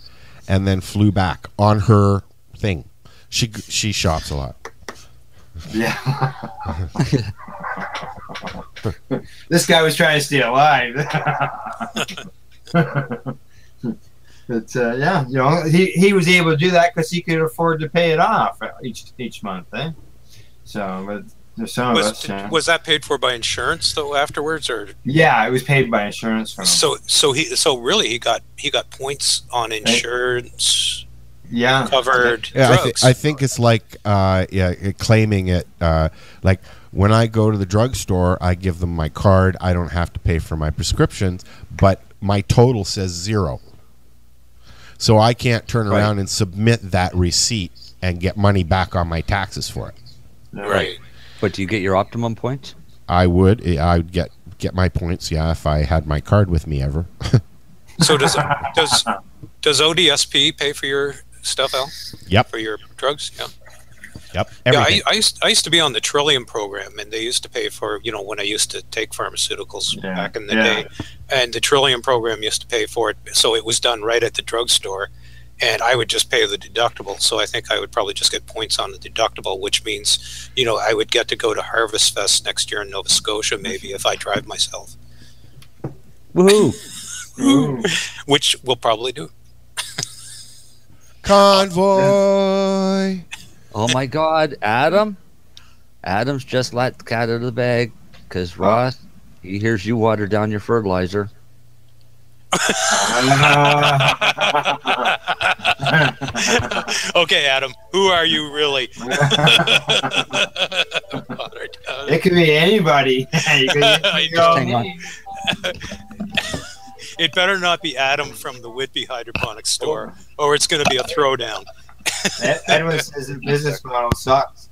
and then flew back on her thing. She shops a lot. Yeah. This guy was trying to stay alive. But yeah, he was able to do that because he could afford to pay it off each month, eh? So, but there's some of us. Was that paid for by insurance though afterwards, or? Yeah, it was paid by insurance from him. So really he got points on insurance. Yeah, covered drugs. I think it's like claiming it. Like when I go to the drugstore, I give them my card. I don't have to pay for my prescriptions, but my total says 0. So I can't turn around and submit that receipt and get money back on my taxes for it. Right. But do you get your optimum points? I would. I would get my points, yeah, if I had my card with me ever. So does ODSP pay for your stuff, Al? Yep. For your drugs? Yeah. Yep. Everything. Yeah, I used to be on the Trillium program, and they used to pay for, when I used to take pharmaceuticals back in the day, and the Trillium program used to pay for it, so it was done right at the drugstore, and I would just pay the deductible. So I think I would probably just get points on the deductible, which means, you know, I would get to go to Harvest Fest next year in Nova Scotia, maybe, if I drive myself. Woohoo! Which we'll probably do. Convoy. Oh my God, Adam! Adam's just let the cat out of the bag because Ross, he hears you water down your fertilizer. Okay, Adam, who are you really? It could be anybody. Hang on. It better not be Adam from the Whitby Hydroponics store, or it's going to be a throwdown. Edwin says the business model sucks.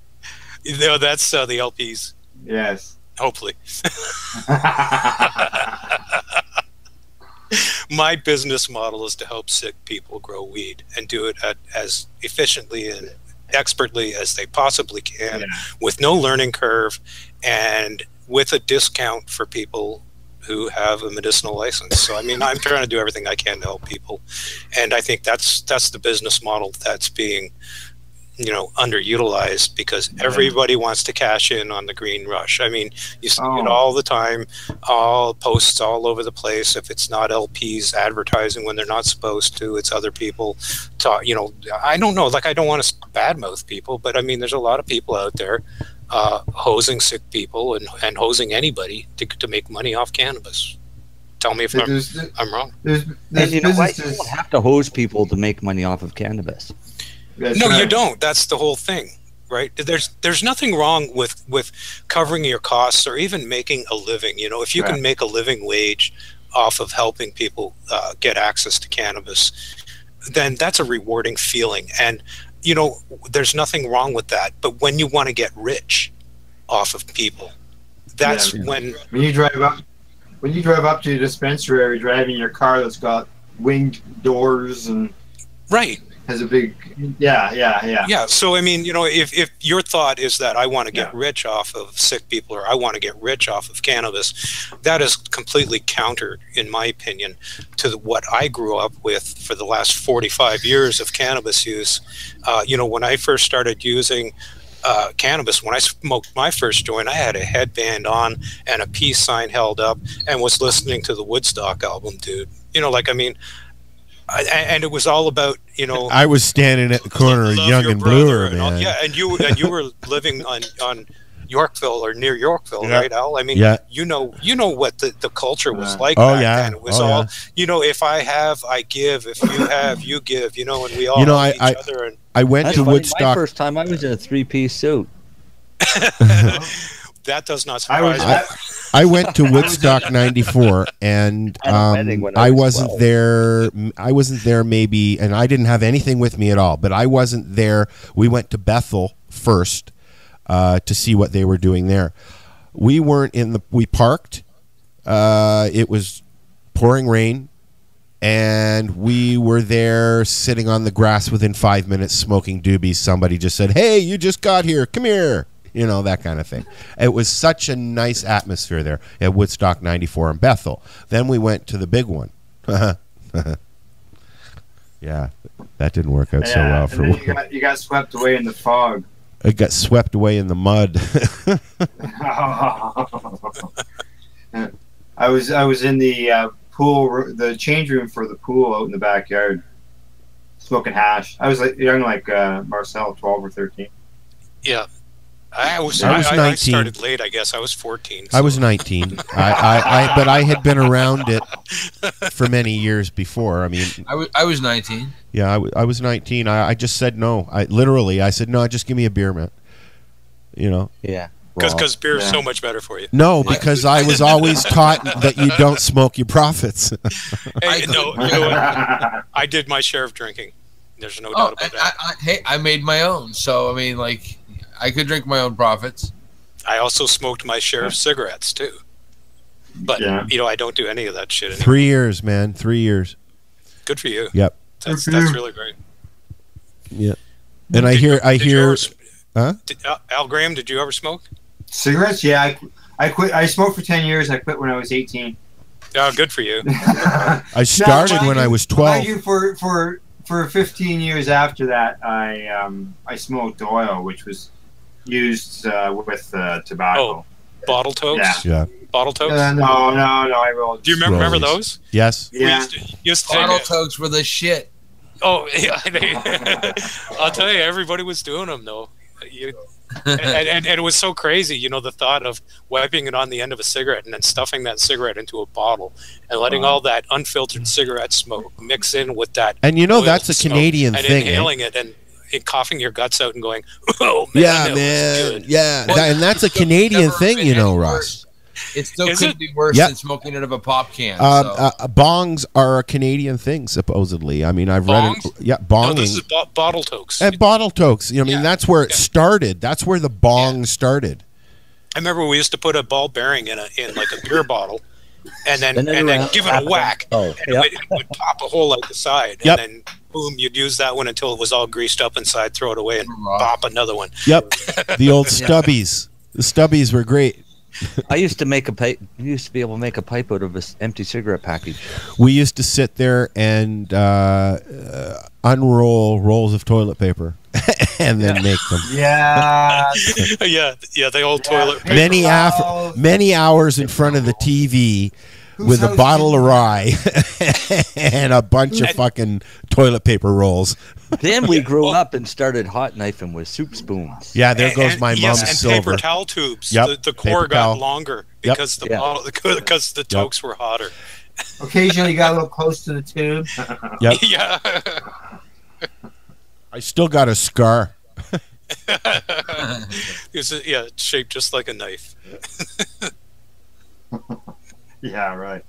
No, that's the LPs. Yes. Hopefully. My business model is to help sick people grow weed and do it as efficiently and expertly as they possibly can, with no learning curve and with a discount for people who have a medicinal license. So, I mean, I'm trying to do everything I can to help people. And I think that's the business model that's being, you know, underutilized because everybody wants to cash in on the green rush. I mean, you see it all the time, all posts all over the place. If it's not LPs advertising when they're not supposed to, it's other people talk, you know, I don't know, like I don't want to badmouth people, but I mean, there's a lot of people out there hosing sick people and hosing anybody to make money off cannabis. Tell me if I'm wrong. And you know what? You don't have to hose people to make money off of cannabis. No, you don't. That's the whole thing, right? There's nothing wrong with covering your costs or even making a living. You know, if you can make a living wage off of helping people get access to cannabis, then that's a rewarding feeling. And, you know, there's nothing wrong with that. But when you want to get rich off of people, that's when you drive up to your dispensary, driving your car that's got winged doors and has a big yeah. So I mean, you know, if your thought is that I want to get rich off of sick people or I want to get rich off of cannabis, that is completely counter, in my opinion, to what I grew up with for the last 45 years of cannabis use. You know, when I first started using cannabis, when I smoked my first joint, I had a headband on and a peace sign held up and was listening to the Woodstock album, dude. You know, like, I mean, and it was all about, you know, I was standing at the corner of Young and Bluer, man. And you were living on Yorkville or near Yorkville, right, Al? I mean, you know what the culture was like back then. It was all, you know, if I have, I give. If you have, you give. You know, and we all help each other. And I went to Woodstock. My first time, I was in a 3-piece suit. That does not surprise me. I went to Woodstock '94, and I wasn't there. I wasn't there, maybe, and I didn't have anything with me at all. But I wasn't there. We went to Bethel first to see what they were doing there. We weren't in the. We parked. It was pouring rain, and we were there sitting on the grass within 5 minutes, smoking doobies. Somebody just said, "Hey, you just got here. Come here." You know, that kind of thing. It was such a nice atmosphere there at Woodstock '94 in Bethel. Then we went to the big one. Yeah, that didn't work out so well for me. You got swept away in the fog. It got swept away in the mud. I was in the pool, the change room for the pool out in the backyard, smoking hash. I was like young, like Marcel, 12 or 13. Yeah. I was 19. I started late, I guess. I was 14. So. I was 19. But I had been around it for many years before. I mean, I was 19. Yeah, I was 19. I just said no. I said no. Just give me a beer, man. You know. Yeah. Because beer is so much better for you. No, because I was always taught that you don't smoke your profits. Hey, no, you know what? I did my share of drinking. There's no doubt about that. I made my own. So I mean, like, I could drink my own profits. I also smoked my share of cigarettes too, but you know, I don't do any of that shit anymore. 3 years, man. 3 years. Good for you. Yep. That's really great. Yeah. And I hear. Huh? Al Graham, did you ever smoke cigarettes? Yeah, I quit. I smoked for 10 years. I quit when I was 18. Oh, good for you. I started when I was 12. For for 15 years after that, I smoked oil, which was used with tobacco. Oh, bottle tokes? Yeah. Bottle tokes? No, I rolled. Do you remember those? Yes. Yeah. Used to Bottle tokes were the shit. Oh, yeah. I'll tell you, everybody was doing them, though. And it was so crazy, you know, the thought of wiping it on the end of a cigarette and then stuffing that cigarette into a bottle and letting all that unfiltered cigarette smoke mix in with that. And you know, oil that's a smoke Canadian and thing. inhaling it and coughing your guts out and going, oh, man, Yeah, that man. was good. Yeah. And that's a Canadian thing, you know, Ross. It still Is could it? be worse Yep. than smoking out of a pop can. Bongs are a Canadian thing, supposedly. I mean, I've read it. Yeah, bonging. No, this is bottle tokes. And bottle tokes. I mean, that's where it started. That's where the bong started. I remember we used to put a ball bearing in like a beer bottle, and then give it a whack, and it would pop a hole out the side, and then boom, you'd use that one until it was all greased up inside, throw it away, and pop another one. Yep, the old stubbies. The stubbies were great. I used to make a pipe. You used to be able to make a pipe out of an empty cigarette package. We used to sit there and unroll rolls of toilet paper and then make them. Yeah. yeah, the old toilet paper. Many hours in front of the TV with a bottle of rye and a bunch of fucking toilet paper rolls. Then we grew up and started hot knifing with soup spoons. Yeah, there goes my mom's and silver. paper towel tubes. Yep, The core paper got towel. longer because because the tokes were hotter. Occasionally, you got a little close to the tube. Yep. Yeah. I still got a scar. It's shaped just like a knife. Yeah, right.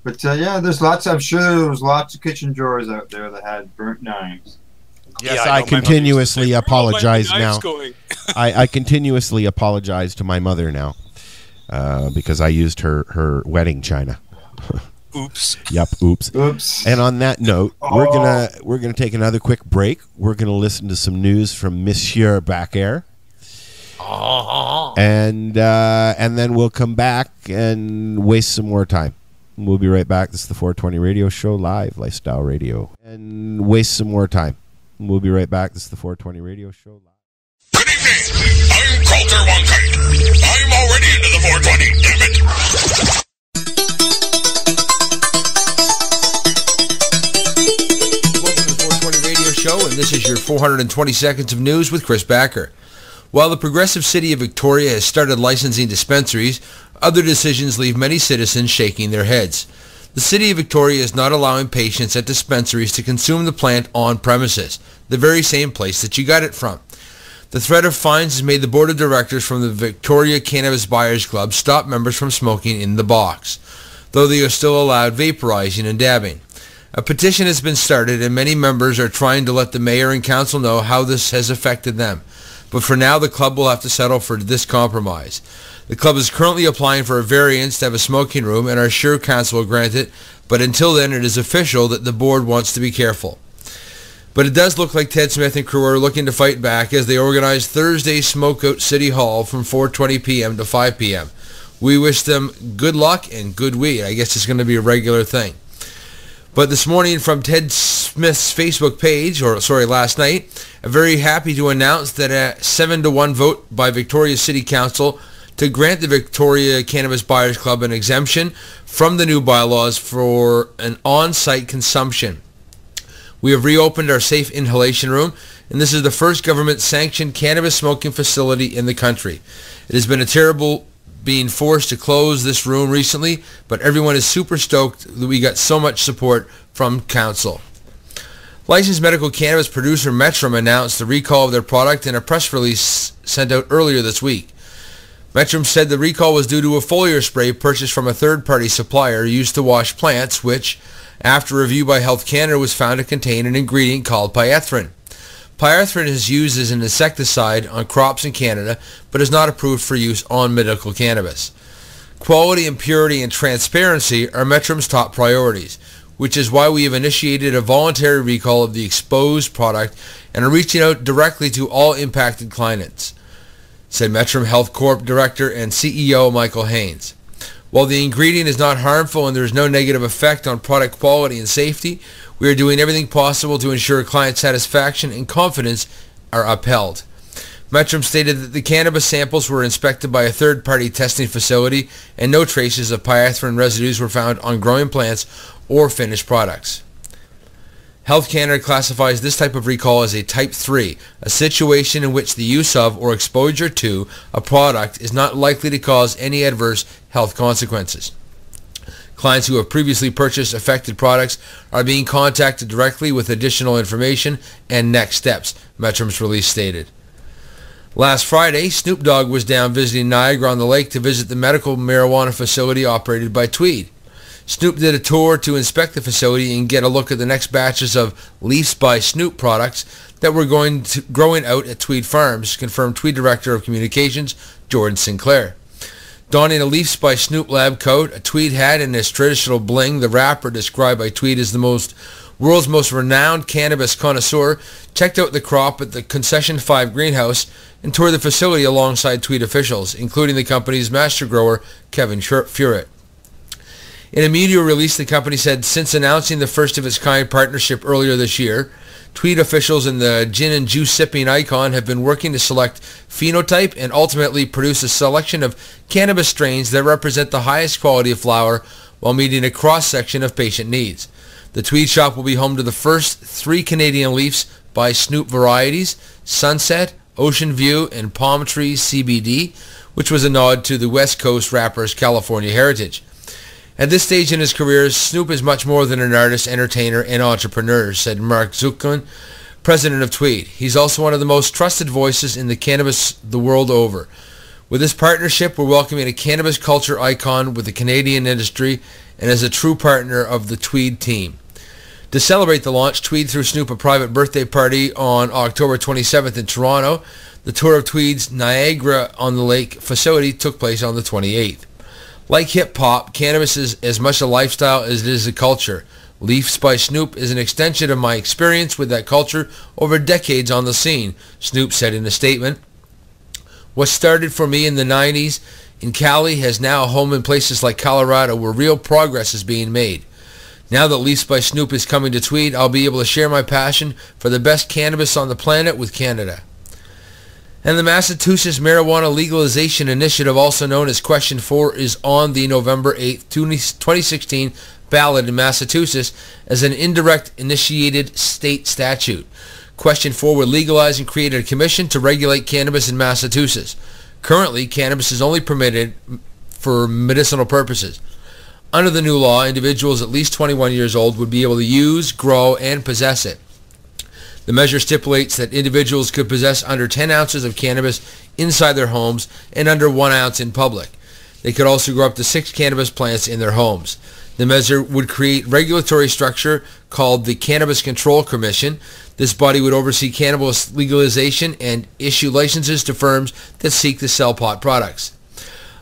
But there's lots. I'm sure there was lots of kitchen drawers out there that had burnt knives. Yes, I continuously apologize now. I continuously apologize to my mother now because I used her wedding china. Oops. Yep. Oops. And on that note, we're gonna take another quick break. We're gonna listen to some news from Monsieur Backer. And then we'll come back and waste some more time. We'll be right back. This is the 420 Radio Show, live, Lifestyle Radio. And waste some more time. We'll be right back. This is the 420 Radio Show, live. Good evening. I'm Coulter Wonkite. I'm already into the 420, damn it. Welcome to the 420 Radio Show, and this is your 420 seconds of news with Chris Backer. While the progressive city of Victoria has started licensing dispensaries, other decisions leave many citizens shaking their heads. The city of Victoria is not allowing patients at dispensaries to consume the plant on premises, the very same place that you got it from. The threat of fines has made the board of directors from the Victoria Cannabis Buyers Club stop members from smoking in the box, though they are still allowed vaporizing and dabbing. A petition has been started and many members are trying to let the mayor and council know how this has affected them. But for now, the club will have to settle for this compromise. The club is currently applying for a variance to have a smoking room and are sure council will grant it, but until then it is official that the board wants to be careful. But it does look like Ted Smith and crew are looking to fight back as they organize Thursday's Smokeout City Hall from 4:20 p.m. to 5 p.m. We wish them good luck and good weed. I guess it's going to be a regular thing. But this morning from Ted Smith's Facebook page, last night, I'm very happy to announce that a 7-1 vote by Victoria City Council to grant the Victoria Cannabis Buyers Club an exemption from the new bylaws for an on-site consumption. We have reopened our safe inhalation room, and this is the first government-sanctioned cannabis smoking facility in the country. It has been a terrible being forced to close this room recently, but everyone is super stoked that we got so much support from council. Licensed medical cannabis producer Metrum announced the recall of their product in a press release sent out earlier this week. Metrum said the recall was due to a foliar spray purchased from a third-party supplier used to wash plants, which, after review by Health Canada, was found to contain an ingredient called pyrethrin. Pyrethrin is used as an insecticide on crops in Canada, but is not approved for use on medical cannabis. Quality and purity and transparency are Metrum's top priorities, which is why we have initiated a voluntary recall of the exposed product and are reaching out directly to all impacted clients, said Metrum Health Corp Director and CEO Michael Haynes. While the ingredient is not harmful and there is no negative effect on product quality and safety, we are doing everything possible to ensure client satisfaction and confidence are upheld. Metrum stated that the cannabis samples were inspected by a third-party testing facility and no traces of pyrethrin residues were found on growing plants or finished products. Health Canada classifies this type of recall as a Type 3, a situation in which the use of or exposure to a product is not likely to cause any adverse health consequences. Clients who have previously purchased affected products are being contacted directly with additional information and next steps, Metrum's release stated. Last Friday, Snoop Dogg was down visiting Niagara-on-the-Lake to visit the medical marijuana facility operated by Tweed. Snoop did a tour to inspect the facility and get a look at the next batches of Leafs by Snoop products that were growing out at Tweed Farms, confirmed Tweed Director of Communications, Jordan Sinclair. Donning a Leafs by Snoop lab coat, a tweed hat, and his traditional bling, the rapper, described by Tweed as the world's most renowned cannabis connoisseur, checked out the crop at the Concession 5 greenhouse and toured the facility alongside Tweed officials, including the company's master grower, Kevin Furett. In a media release, the company said, since announcing the first-of-its-kind partnership earlier this year, Tweed officials and the gin and juice sipping icon have been working to select phenotype and ultimately produce a selection of cannabis strains that represent the highest quality of flower while meeting a cross-section of patient needs. The Tweed shop will be home to the first 3 Canadian Leafs by Snoop varieties, Sunset, Ocean View, and Palm Tree CBD, which was a nod to the West Coast rapper's California heritage. At this stage in his career, Snoop is much more than an artist, entertainer, and entrepreneur, said Mark Zucklin, president of Tweed. He's also one of the most trusted voices in the cannabis the world over. With this partnership, we're welcoming a cannabis culture icon with the Canadian industry and as a true partner of the Tweed team. To celebrate the launch, Tweed threw Snoop a private birthday party on October 27th in Toronto. The tour of Tweed's Niagara-on-the-Lake facility took place on the 28th. Like hip-hop, cannabis is as much a lifestyle as it is a culture. Leafs by Snoop is an extension of my experience with that culture over decades on the scene, Snoop said in a statement. What started for me in the 90s in Cali has now a home in places like Colorado where real progress is being made. Now that Leafs by Snoop is coming to Tweed, I'll be able to share my passion for the best cannabis on the planet with Canada. And the Massachusetts Marijuana Legalization Initiative, also known as Question 4, is on the November 8, 2016 ballot in Massachusetts as an indirect initiated state statute. Question 4 would legalize and create a commission to regulate cannabis in Massachusetts. Currently, cannabis is only permitted for medicinal purposes. Under the new law, individuals at least 21 years old would be able to use, grow, and possess it. The measure stipulates that individuals could possess under 10 ounces of cannabis inside their homes and under 1 ounce in public. They could also grow up to 6 cannabis plants in their homes. The measure would create regulatory structure called the Cannabis Control Commission. This body would oversee cannabis legalization and issue licenses to firms that seek to sell pot products.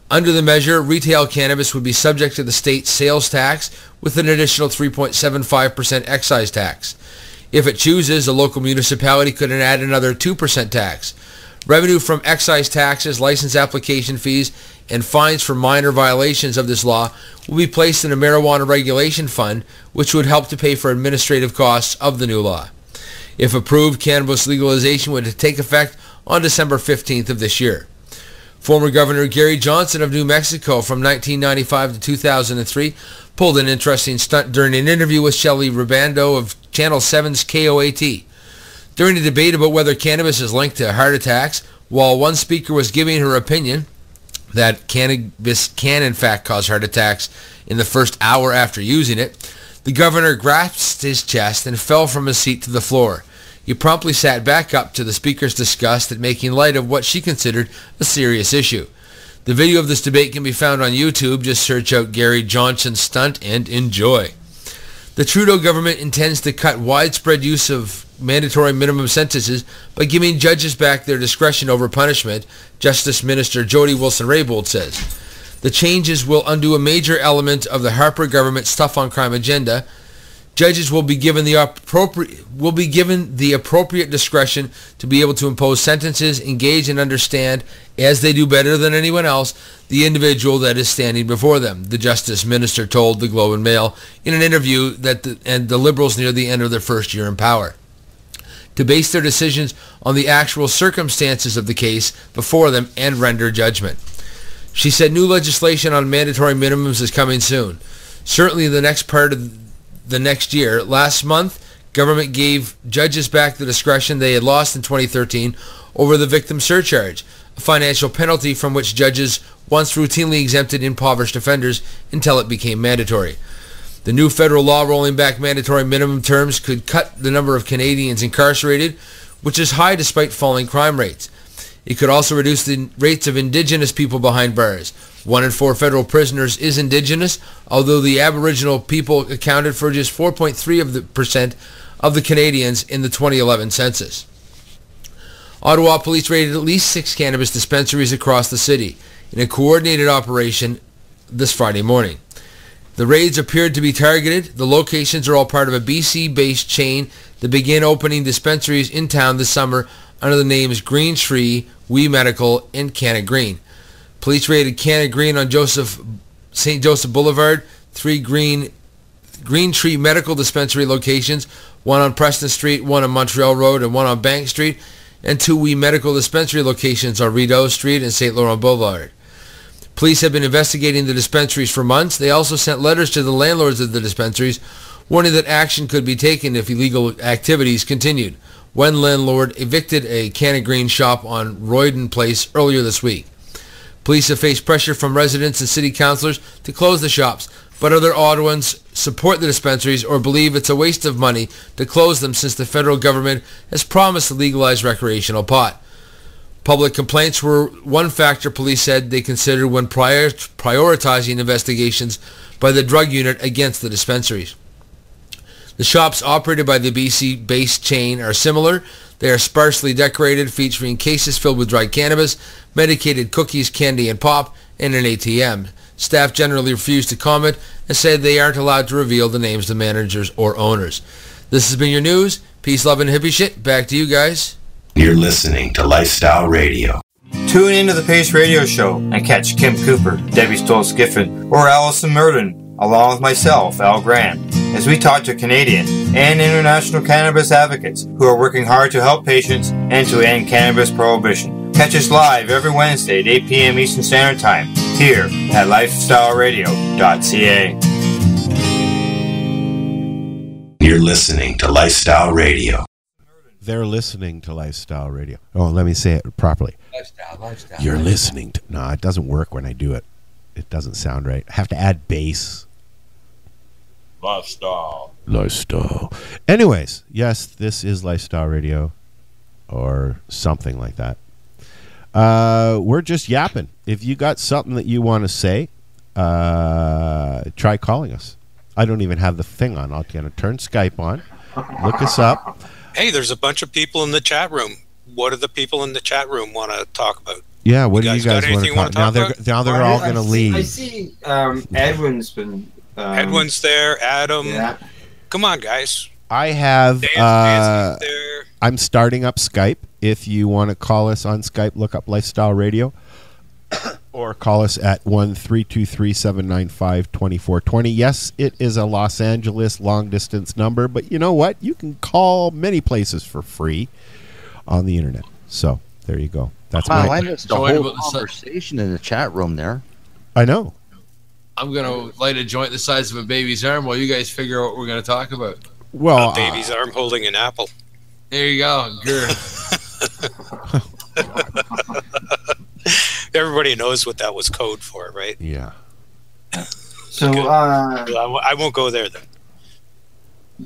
Under the measure, retail cannabis would be subject to the state sales tax with an additional 3.75% excise tax. If it chooses, a local municipality could add another 2% tax. Revenue from excise taxes, license application fees, and fines for minor violations of this law will be placed in a marijuana regulation fund, which would help to pay for administrative costs of the new law. If approved, cannabis legalization would take effect on December 15th of this year. Former Governor Gary Johnson of New Mexico from 1995 to 2003 pulled an interesting stunt during an interview with Shelley Ribando of Channel 7's KOAT. During a debate about whether cannabis is linked to heart attacks, while one speaker was giving her opinion that cannabis can in fact cause heart attacks in the first hour after using it, the governor grasped his chest and fell from his seat to the floor. He promptly sat back up to the speaker's disgust at making light of what she considered a serious issue. The video of this debate can be found on YouTube. Just search out Gary Johnson stunt and enjoy. The Trudeau government intends to cut widespread use of mandatory minimum sentences by giving judges back their discretion over punishment, Justice Minister Jody Wilson-Raybould says. The changes will undo a major element of the Harper government's tough-on-crime agenda. Judges will be given the appropriate discretion to be able to impose sentences, engage and understand, as they do better than anyone else, the individual that is standing before them, the Justice Minister told the Globe and Mail in an interview that the Liberals near the end of their first year in power, to base their decisions on the actual circumstances of the case before them and render judgment. She said new legislation on mandatory minimums is coming soon, certainly the next part of the next year. Last month, government gave judges back the discretion they had lost in 2013 over the victim surcharge, a financial penalty from which judges once routinely exempted impoverished offenders until it became mandatory. The new federal law rolling back mandatory minimum terms could cut the number of Canadians incarcerated, which is high despite falling crime rates. It could also reduce the rates of Indigenous people behind bars. 1 in 4 federal prisoners is Indigenous, although the Aboriginal people accounted for just 4.3% of the Canadians in the 2011 census. Ottawa police raided at least 6 cannabis dispensaries across the city in a coordinated operation this Friday morning. The raids appeared to be targeted. The locations are all part of a BC-based chain that began opening dispensaries in town this summer under the names Green Tree, We Medical, and Canna Green. Police raided Canna Green on St. Joseph Boulevard, 3 Green Tree Medical Dispensary locations, 1 on Preston Street, 1 on Montreal Road, and 1 on Bank Street, and 2 We Medical Dispensary locations on Rideau Street and St. Laurent Boulevard. Police have been investigating the dispensaries for months. They also sent letters to the landlords of the dispensaries, warning that action could be taken if illegal activities continued. One landlord evicted a Canna Green shop on Royden Place earlier this week. Police have faced pressure from residents and city councillors to close the shops, but other Ottawans support the dispensaries or believe it's a waste of money to close them since the federal government has promised to legalize recreational pot. Public complaints were one factor police said they considered when prioritizing investigations by the drug unit against the dispensaries. The shops operated by the BC-based chain are similar. They are sparsely decorated, featuring cases filled with dried cannabis, medicated cookies, candy, and pop, and an ATM. Staff generally refuse to comment and say they aren't allowed to reveal the names of managers or owners. This has been your news. Peace, love, and hippie shit. Back to you guys. You're listening to Lifestyle Radio. Tune into the Pace Radio Show and catch Kim Cooper, Debbie Stoll-Skiffin, or Allison Murden, along with myself, Al Grant, as we talk to Canadian and international cannabis advocates who are working hard to help patients and to end cannabis prohibition. Catch us live every Wednesday at 8 p.m. Eastern Standard Time here at lifestyleradio.ca. You're listening to Lifestyle Radio. They're listening to Lifestyle Radio. Oh, let me say it properly. Lifestyle. You're listening to... No, it doesn't work when I do it. It doesn't sound right. I have to add bass. Lifestyle. Anyways, yes, this is Lifestyle Radio or something like that. We're just yapping. If you got something that you want to say, try calling us. I don't even have the thing on. I'm going to turn Skype on. Look us up. Hey, there's a bunch of people in the chat room. What do the people in the chat room want to talk about? Yeah, what do you guys want to talk about? Now they're all going to leave. I see Edwin's been... Edwin's there, Adam. Yeah. Come on, guys. I have... Dan's there. I'm starting up Skype. If you want to call us on Skype, look up Lifestyle Radio. Or call us at 1-323-795-2420. Yes, it is a Los Angeles long-distance number, but you know what? You can call many places for free on the internet. So, there you go. That's I missed the whole conversation in the chat room there. I know. I'm going to light a joint the size of a baby's arm while you guys figure out what we're going to talk about. Well, a baby's arm holding an apple. There you go. Good. Everybody knows what that was code for, right? Yeah. So, I won't go there then.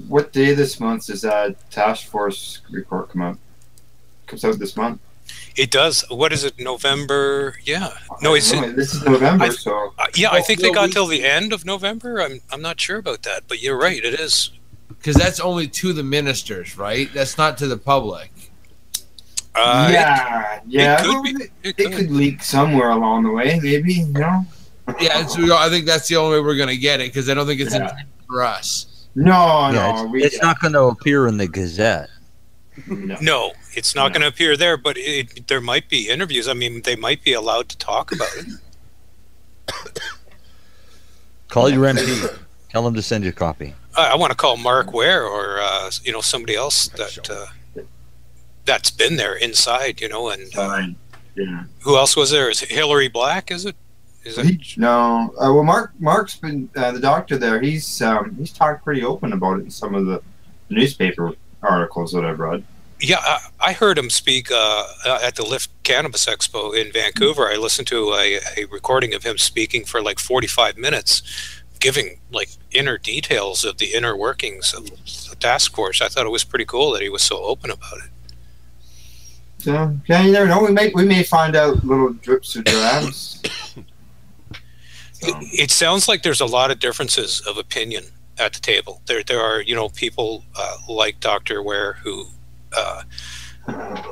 What day this month does that task force report come out? Comes out this month. It does. What is it? November? Yeah. No, it's this is November. So I think they got till the end of November. I'm not sure about that, but you're right. It is because that's only to the ministers, right? That's not to the public. It could leak somewhere along the way, maybe. You know. Yeah, so I think that's the only way we're going to get it because I don't think it's intended for us. It's not going to appear in the Gazette. No, it's not going to appear there, but there might be interviews. I mean, they might be allowed to talk about it. Call your MP. Tell them to send you a copy. I want to call Mark Ware or somebody else that's been there inside. And who else was there? Is it Hillary Black? Is it? No. Well, Mark's been the doctor there. He's talked pretty open about it in some of the newspaper articles that I've read. Yeah, I heard him speak at the Lift Cannabis Expo in Vancouver. I listened to a recording of him speaking for like 45 minutes, giving like inner details of the inner workings of the task force. I thought it was pretty cool that he was so open about it. So, yeah, you never know. We may find out little drips or drabs. It sounds like there's a lot of differences of opinion at the table. There are people like Dr. Ware who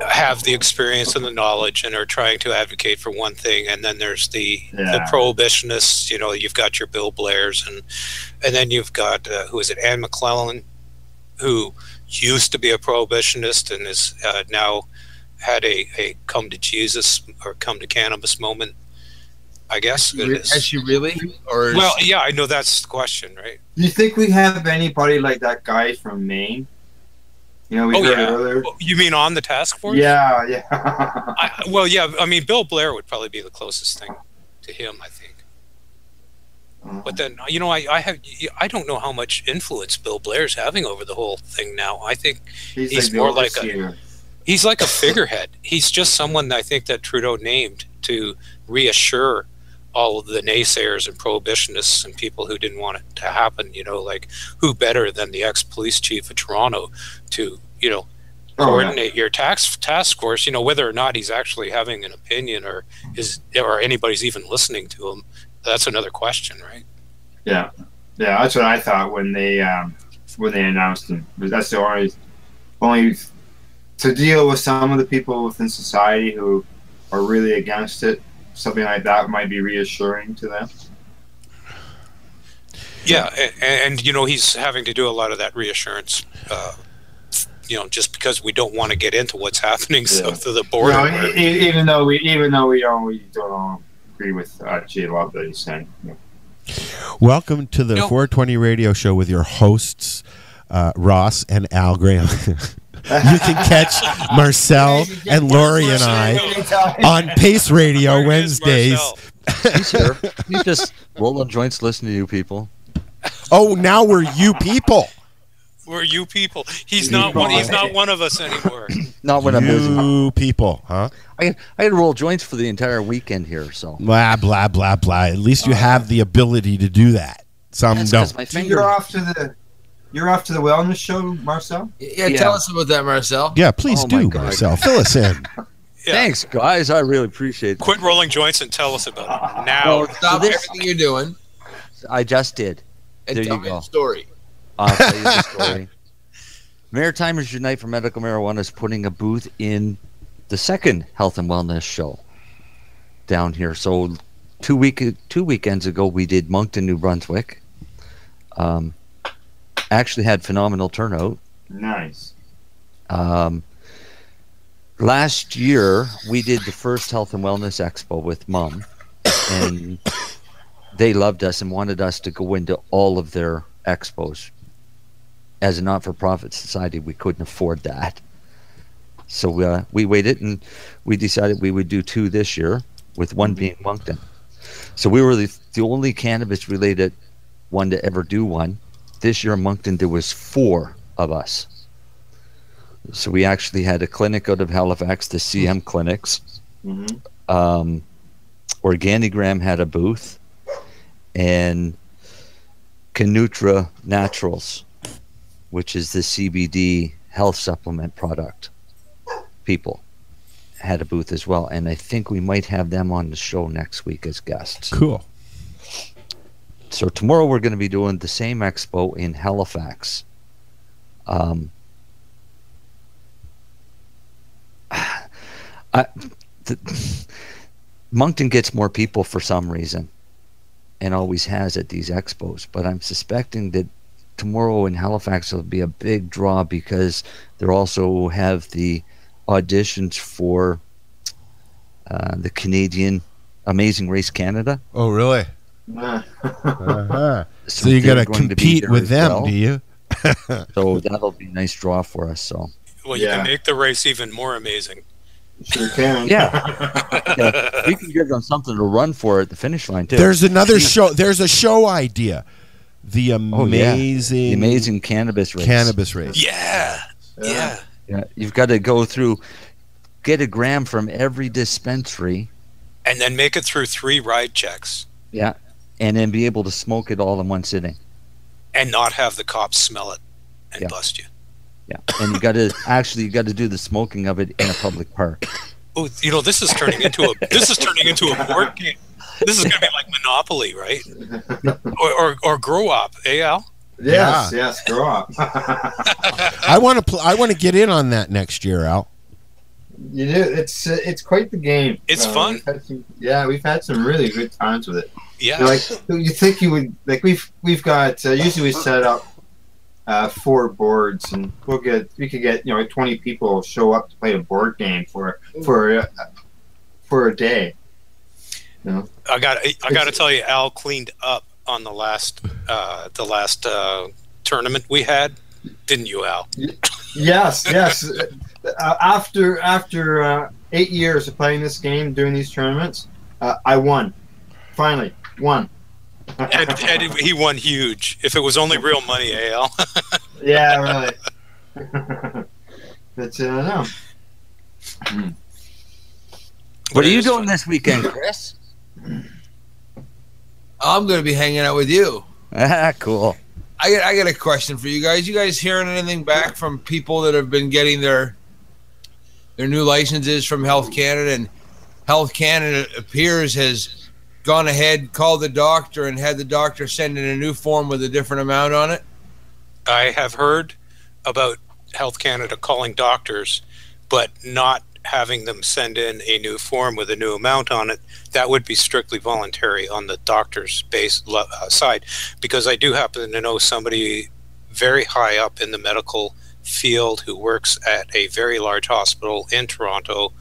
have the experience and the knowledge and are trying to advocate for one thing, and then there's the prohibitionists. You've got your Bill Blairs, and then you've got who is it, Anne McClellan, who used to be a prohibitionist and is now had a come to Jesus or come to cannabis moment, I guess. Has she really? Well, yeah, I know that's the question, right? Do you think we have anybody like that guy from Maine? We heard it earlier. You mean on the task force? Yeah. I mean, Bill Blair would probably be the closest thing to him, I think. But then, I don't know how much influence Bill Blair's having over the whole thing now. I think he's more like he's like a figurehead. He's just someone I think that Trudeau named to reassure all of the naysayers and prohibitionists and people who didn't want it to happen. Like who better than the ex-police chief of Toronto to coordinate your task force, whether or not he's actually having an opinion or anybody's even listening to him. That's another question, right? Yeah, that's what I thought when they announced him. That's the only to deal with some of the people within society who are really against it. Something like that might be reassuring to them. Yeah, and he's having to do a lot of that reassurance. Just because we don't want to get into what's happening south of the border. Even though we don't agree with a lot that he's saying. Welcome to the 420 radio show with your hosts, Ross and Al Graham. You can catch Marcel and Lori and I on Pace Radio Wednesdays. He's here. He's just rolling joints listening to you people. Oh, now we're you people. We're you people. He's not one. He's not one of us anymore. Not when I'm busy. You people, huh? I had to roll joints for the entire weekend here. So blah blah blah blah. At least you have the ability to do that. Some don't. You're off to the wellness show, Marcel? Yeah, tell us about that, Marcel. Yeah, please do, Marcel. Fill us in. Yeah. Thanks, guys. I really appreciate it. Quit rolling joints and tell us about it now. Stop everything you're doing. I just did. And there tell you me go. the story. I'll tell you the story. Maritimers Unite for Medical Marijuana is putting a booth in the second health and wellness show down here. So two weekends ago, we did Moncton, New Brunswick. Actually had phenomenal turnout. Nice. Last year, we did the first Health and Wellness Expo with Mum, and they loved us and wanted us to go into all of their expos. As a not-for-profit society, we couldn't afford that. So we waited, and we decided we would do 2 this year, with one being Moncton. So we were the only cannabis-related one to ever do one. This year in Moncton, there was 4 of us. So we actually had a clinic out of Halifax, the CM Clinics. Mm-hmm. Organigram had a booth, and Canutra Naturals, which is the CBD health supplement product, people had a booth as well. And I think we might have them on the show next week as guests. Cool. So tomorrow we're going to be doing the same expo in Halifax. Moncton gets more people for some reason and always has at these expos, but I'm suspecting that tomorrow in Halifax will be a big draw because they also have the auditions for the Canadian Amazing Race Canada. Oh, really? So So you got to they're going to be compete there with as them, well. do you? So that'll be a nice draw for us. So Well, you can make the race even more amazing. Sure can. yeah, we can give them something to run for at the finish line too. There's another show. There's a show idea. The The amazing cannabis race. Yeah. Yeah. You've got to go through, get a gram from every dispensary. And then make it through 3 ride checks. Yeah. And then be able to smoke it all in one sitting. And not have the cops smell it and bust you. Yeah. And you got to do the smoking of it in a public park. Oh, this is turning into a board game. This is going to be like Monopoly, right? or Grow Up, Al? Yes, Grow Up. I want to get in on that next year, Al. You do. It's quite the game. It's fun. We've had some really good times with it. Yeah. Like you think you would like we've got usually we set up 4 boards and we could get 20 people show up to play a board game for a day. I got to tell you, Al cleaned up on the last tournament we had, didn't you, Al? Yes. After 8 years of playing this game, doing these tournaments, I won. Finally, won. and he won huge. If it was only real money, Al. Yeah, really. But no. What are you doing this weekend, Chris? I'm going to be hanging out with you. Cool. I got a question for you guys. You guys hearing anything back from people that have been getting their new licenses from Health Canada? And Health Canada appears has gone ahead, called the doctor, and had the doctor send in a new form with a different amount on it? I have heard about Health Canada calling doctors, but not having them send in a new form with a new amount on it. That would be strictly voluntary on the doctor's side, because I do happen to know somebody very high up in the medical field who works at a very large hospital in Toronto,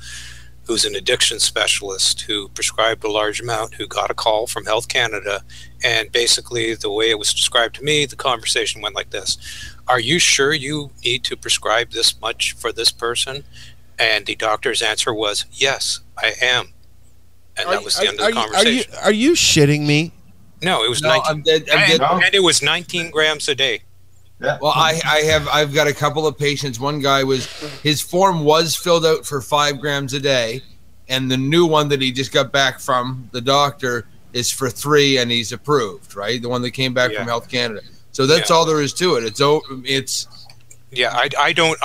who's an addiction specialist, who prescribed a large amount, who got a call from Health Canada, and basically the way it was described to me, the conversation went like this: are you sure you need to prescribe this much for this person? And the doctor's answer was, yes, I am. And that was the end of the conversation. Are you shitting me? No, it was 19. I'm dead. And it was 19 grams a day. Yeah. Well, I've got a couple of patients. One guy his form was filled out for 5 grams a day, and the new one that he just got back from the doctor is for 3, and he's approved, right? The one that came back from Health Canada. So that's all there is to it. It's I don't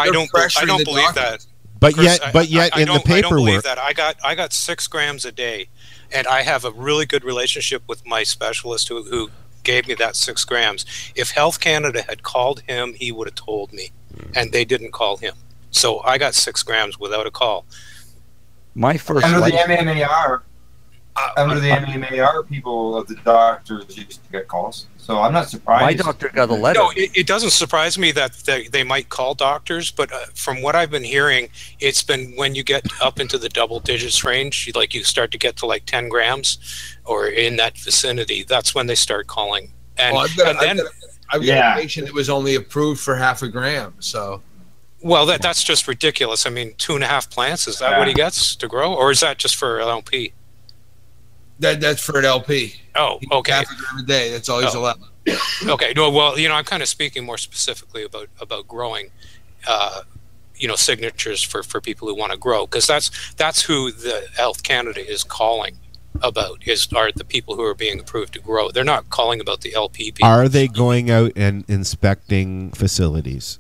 believe that. But Chris, yet in the paperwork, I don't believe that. I got 6 grams a day, and I have a really good relationship with my specialist who gave me that 6 grams. If Health Canada had called him, he would have told me, and they didn't call him. So I got 6 grams without a call. My first under the MMAR, people of the doctors used to get calls. So I'm not surprised. My doctor got a letter. No, it doesn't surprise me that they might call doctors, but from what I've been hearing, it's been when you get up into the double digits range, you start to get to like 10 grams or in that vicinity. That's when they start calling. And, I've got a patient that was only approved for 0.5 gram. So, well, that's just ridiculous. I mean, 2.5 plants, is that what he gets to grow, or is that just for LP? That's for an LP. Oh, okay. 0.5 gram a day. That's all he's allowed. Okay. No, well, I'm kind of speaking more specifically about growing, signatures for people who want to grow, because that's who the Health Canada is calling about are the people who are being approved to grow. They're not calling about the LP people. Are they going out and inspecting facilities,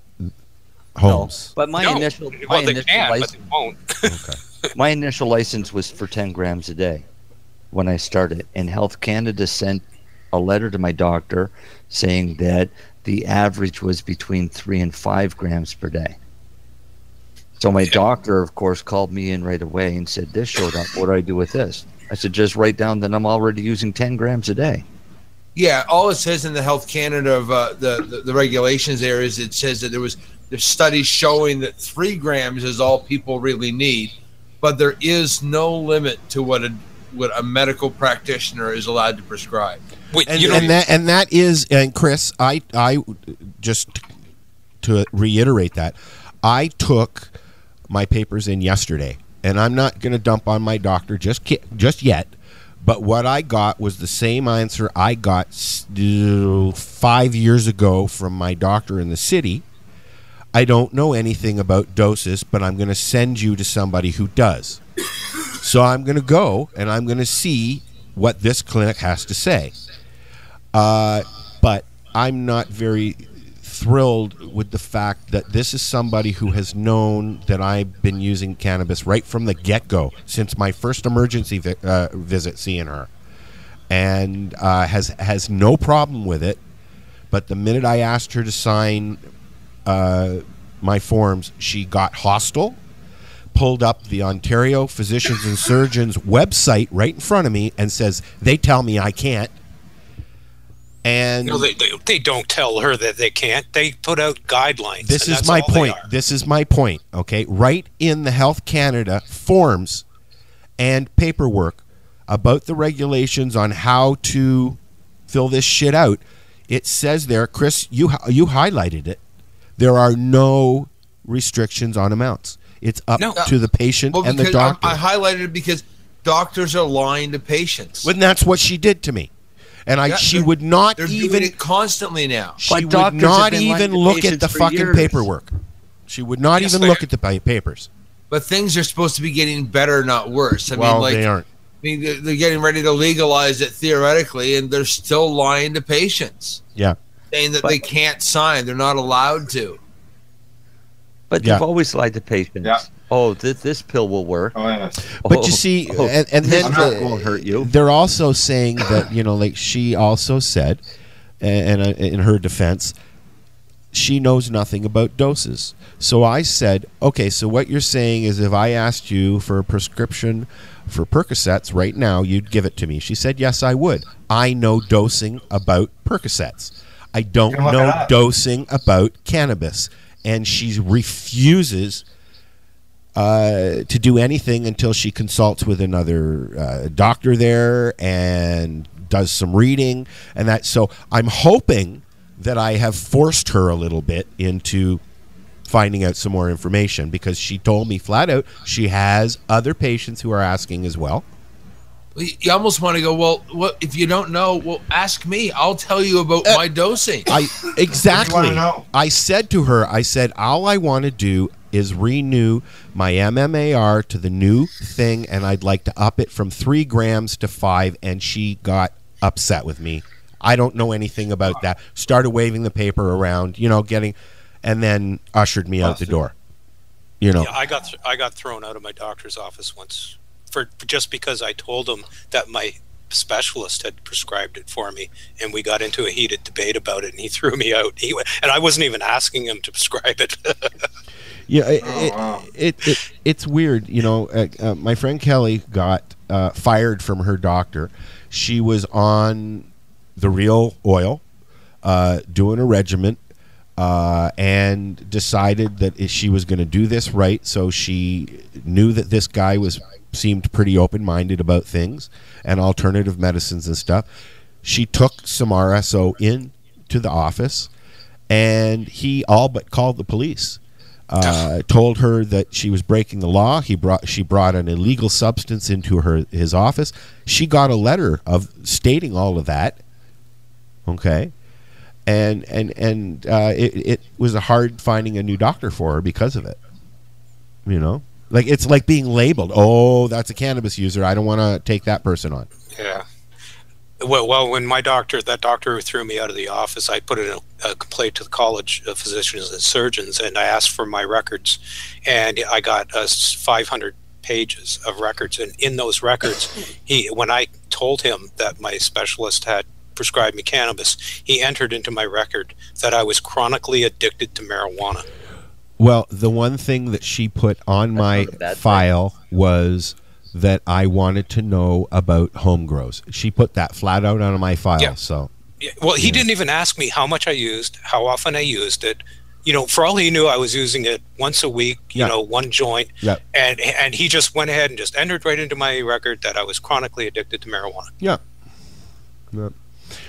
homes? No, but my initial license, but they won't. Okay. My initial license was for 10 grams a day when I started, and Health Canada sent a letter to my doctor saying that the average was between 3 and 5 grams per day. So my doctor, of course, called me in right away and said, this showed up. What do I do with this? I said, just write down that I'm already using 10 grams a day. Yeah, all it says in the Health Canada of the regulations there is it says that there's studies showing that 3 grams is all people really need, but there is no limit to what a medical practitioner is allowed to prescribe. And Chris, I just to reiterate that, I took my papers in yesterday, and I'm not going to dump on my doctor just yet. But what I got was the same answer I got 5 years ago from my doctor in the city. I don't know anything about doses, but I'm going to send you to somebody who does. So I'm going to go and I'm going to see what this clinic has to say. But I'm not very thrilled with the fact that this is somebody who has known that I've been using cannabis right from the get-go, since my first emergency visit seeing her, and has no problem with it. But the minute I asked her to sign my forms, she got hostile, pulled up the Ontario Physicians and Surgeons website right in front of me and says, they tell me I can't. And no, they don't tell her that they can't. They put out guidelines. This is my point. This is my point. Okay, right in the Health Canada forms and paperwork about the regulations on how to fill this shit out, it says there, Chris, you highlighted it. There are no restrictions on amounts. It's up to the patient and the doctor. I highlighted it because doctors are lying to patients. And that's what she did to me. And she would not they're even doing it constantly now. She would not even look at the fucking paperwork. She would not even look at the papers. But things are supposed to be getting better, not worse. I mean, like, they aren't. I mean, they're getting ready to legalize it theoretically, and they're still lying to patients. Yeah, saying that they can't sign. They're not allowed to. But they've always lied to patients. Yeah. Oh, this pill will work. Oh, yes. But you see, and then won't hurt you. They're also saying that, like she also said, and in her defense, she knows nothing about doses. So I said, okay, so what you're saying is if I asked you for a prescription for Percocets right now, you'd give it to me. She said, yes, I would. I know dosing about Percocets. I don't know dosing about cannabis. And she refuses to do anything until she consults with another doctor there and does some reading and that. So I'm hoping that I have forced her a little bit into finding out some more information, because she told me flat out she has other patients who are asking as well. You almost want to go, well, what if you don't know? Well, ask me. I'll tell you about my dosing. Exactly. I said to her, all I want to do is renew my MMAR to the new thing, and I'd like to up it from 3 grams to 5, and she got upset with me. I don't know anything about that. Started waving the paper around, getting, and then ushered me out the door. Yeah, I got thrown out of my doctor's office once for just because I told him that my specialist had prescribed it for me, and we got into a heated debate about it, and he threw me out. And I wasn't even asking him to prescribe it. Yeah, it's weird. My friend Kelly got fired from her doctor. She was on the real oil, doing a regimen, and decided that she was going to do this right. So she knew that this guy seemed pretty open-minded about things and alternative medicines and stuff. She took some RSO into the office, and he all but called the police. Told her that she was breaking the law. She brought an illegal substance into his office. She got a letter stating all of that. Okay, and it was hard finding a new doctor for her because of it. Like it's like being labeled. Oh, that's a cannabis user. I don't want to take that person on. Yeah. Well, when that doctor who threw me out of the office, I put in a complaint to the College of Physicians and Surgeons, and I asked for my records, and I got 500 pages of records. And in those records, when I told him that my specialist had prescribed me cannabis, he entered into my record that I was chronically addicted to marijuana. Well, the one thing that she put on my file was that I wanted to know about home grows. She put that flat out on my file. Yeah. So Yeah, well, he didn't even ask me how much I used, how often I used it. You know, for all he knew, I was using it once a week, you know, one joint. Yeah. And he just went ahead and just entered right into my record that I was chronically addicted to marijuana. Yeah. Yeah.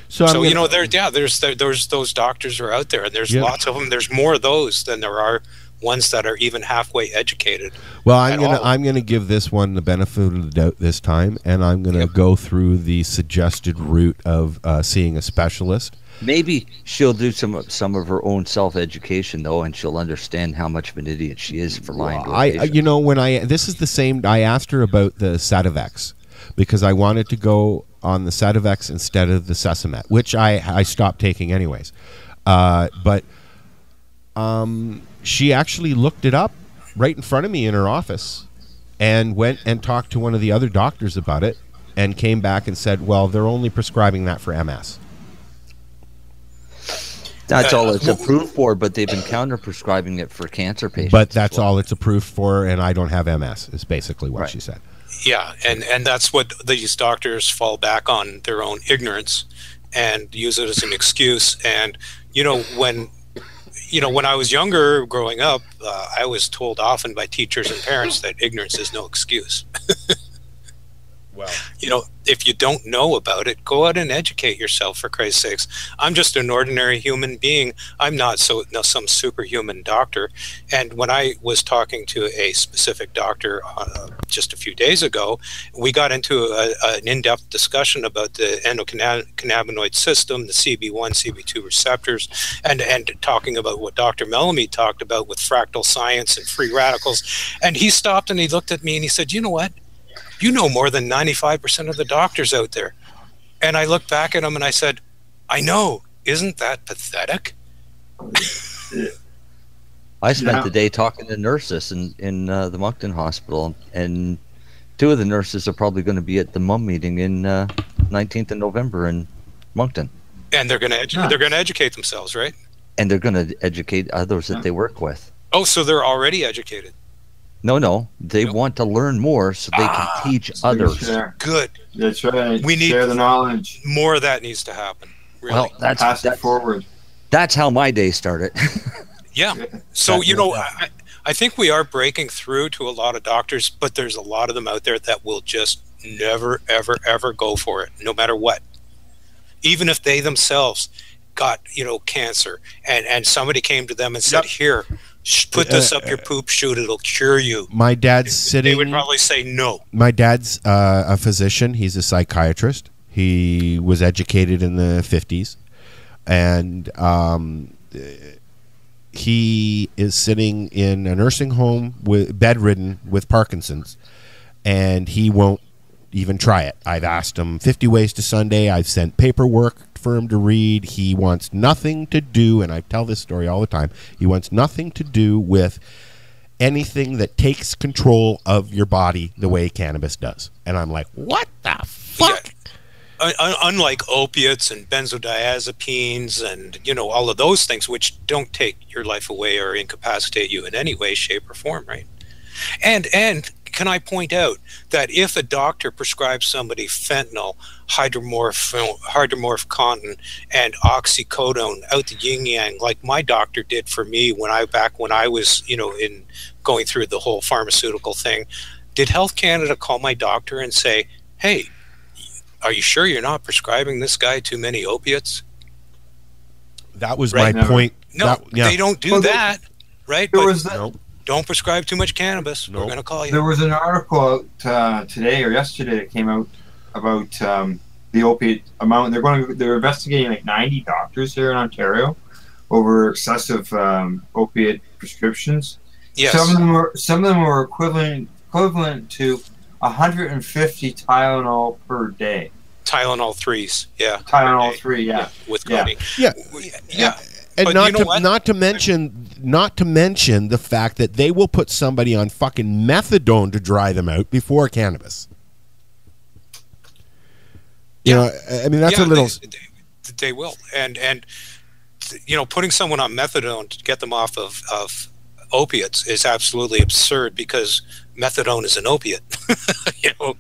So you know, there's those doctors are out there, and there's lots of them. There's more of those than there are ones that are even halfway educated. Well, I'm gonna give this one the benefit of the doubt this time, and I'm gonna go through the suggested route of seeing a specialist. Maybe she'll do some of her own self-education though, and she'll understand how much of an idiot she is for lying to a patient. This is the same. I asked her about the Sativex because I wanted to go on the Sativex instead of the Sesamet, which I stopped taking anyways. But she actually looked it up right in front of me in her office and went and talked to one of the other doctors about it and came back and said, well, they're only prescribing that for MS. That's all it's approved for, but they've been counter-prescribing it for cancer patients. But that's all it's approved for, and I don't have MS, is basically what she said. Yeah, and that's what these doctors fall back on, their own ignorance, and use it as an excuse. And, when I was younger, growing up, I was told often by teachers and parents that ignorance is no excuse. Well, if you don't know about it, go out and educate yourself, for Christ's sakes. I'm just an ordinary human being. I'm not some superhuman doctor. And when I was talking to a specific doctor just a few days ago, we got into an in-depth discussion about the endocannabinoid system, the CB1, CB2 receptors, and talking about what Dr. Mellamy talked about with fractal science and free radicals. And he stopped and he looked at me and he said, you know what? You know more than 95% of the doctors out there. And I looked back at him and I said, I know. Isn't that pathetic? I spent the day talking to nurses in the Moncton Hospital, and two of the nurses are probably going to be at the MUM meeting in 19th of November in Moncton. And they're going to educate themselves, right? And they're going to educate others that they work with. Oh, so they're already educated. No. They want to learn more so they can teach others. Good. That's right. We need share the knowledge. More of that needs to happen. Really. Well, pass it forward. That's how my day started. Yeah. So, I think we are breaking through to a lot of doctors, but there's a lot of them out there that will just never, ever, ever go for it, no matter what. Even if they themselves got, cancer and somebody came to them and said, here, put this up your poop chute, it'll cure you. My dad's sitting... They would probably say no. My dad's a physician. He's a psychiatrist. He was educated in the 50s. And he is sitting in a nursing home, bedridden with Parkinson's. And he won't even try it. I've asked him 50 ways to Sunday. I've sent paperwork for him to read. He wants nothing to do, and I tell this story all the time, he wants nothing to do with anything that takes control of your body the way cannabis does. And I'm like, what the fuck? Yeah. Unlike opiates and benzodiazepines and, all of those things, which don't take your life away or incapacitate you in any way, shape, or form, right? And can I point out that if a doctor prescribes somebody fentanyl, hydromorphicon, and oxycodone out the yin yang, like my doctor did for me when I was, in going through the whole pharmaceutical thing, did Health Canada call my doctor and say, hey, are you sure you're not prescribing this guy too many opiates? That was my point. No, they don't do that, right? Nope. Don't prescribe too much cannabis. We're going to call you. There was an article out today or yesterday that came out about the opiate amount. They're investigating like 90 doctors here in Ontario over excessive opiate prescriptions. Yes. Some of them were equivalent to 150 Tylenol per day. Tylenol 3s, yeah. Tylenol 3, yeah. With codeine. Yeah. And but not to mention the fact that they will put somebody on fucking methadone to dry them out before cannabis. That's a little. They will, and putting someone on methadone to get them off of opiates is absolutely absurd because methadone is an opiate.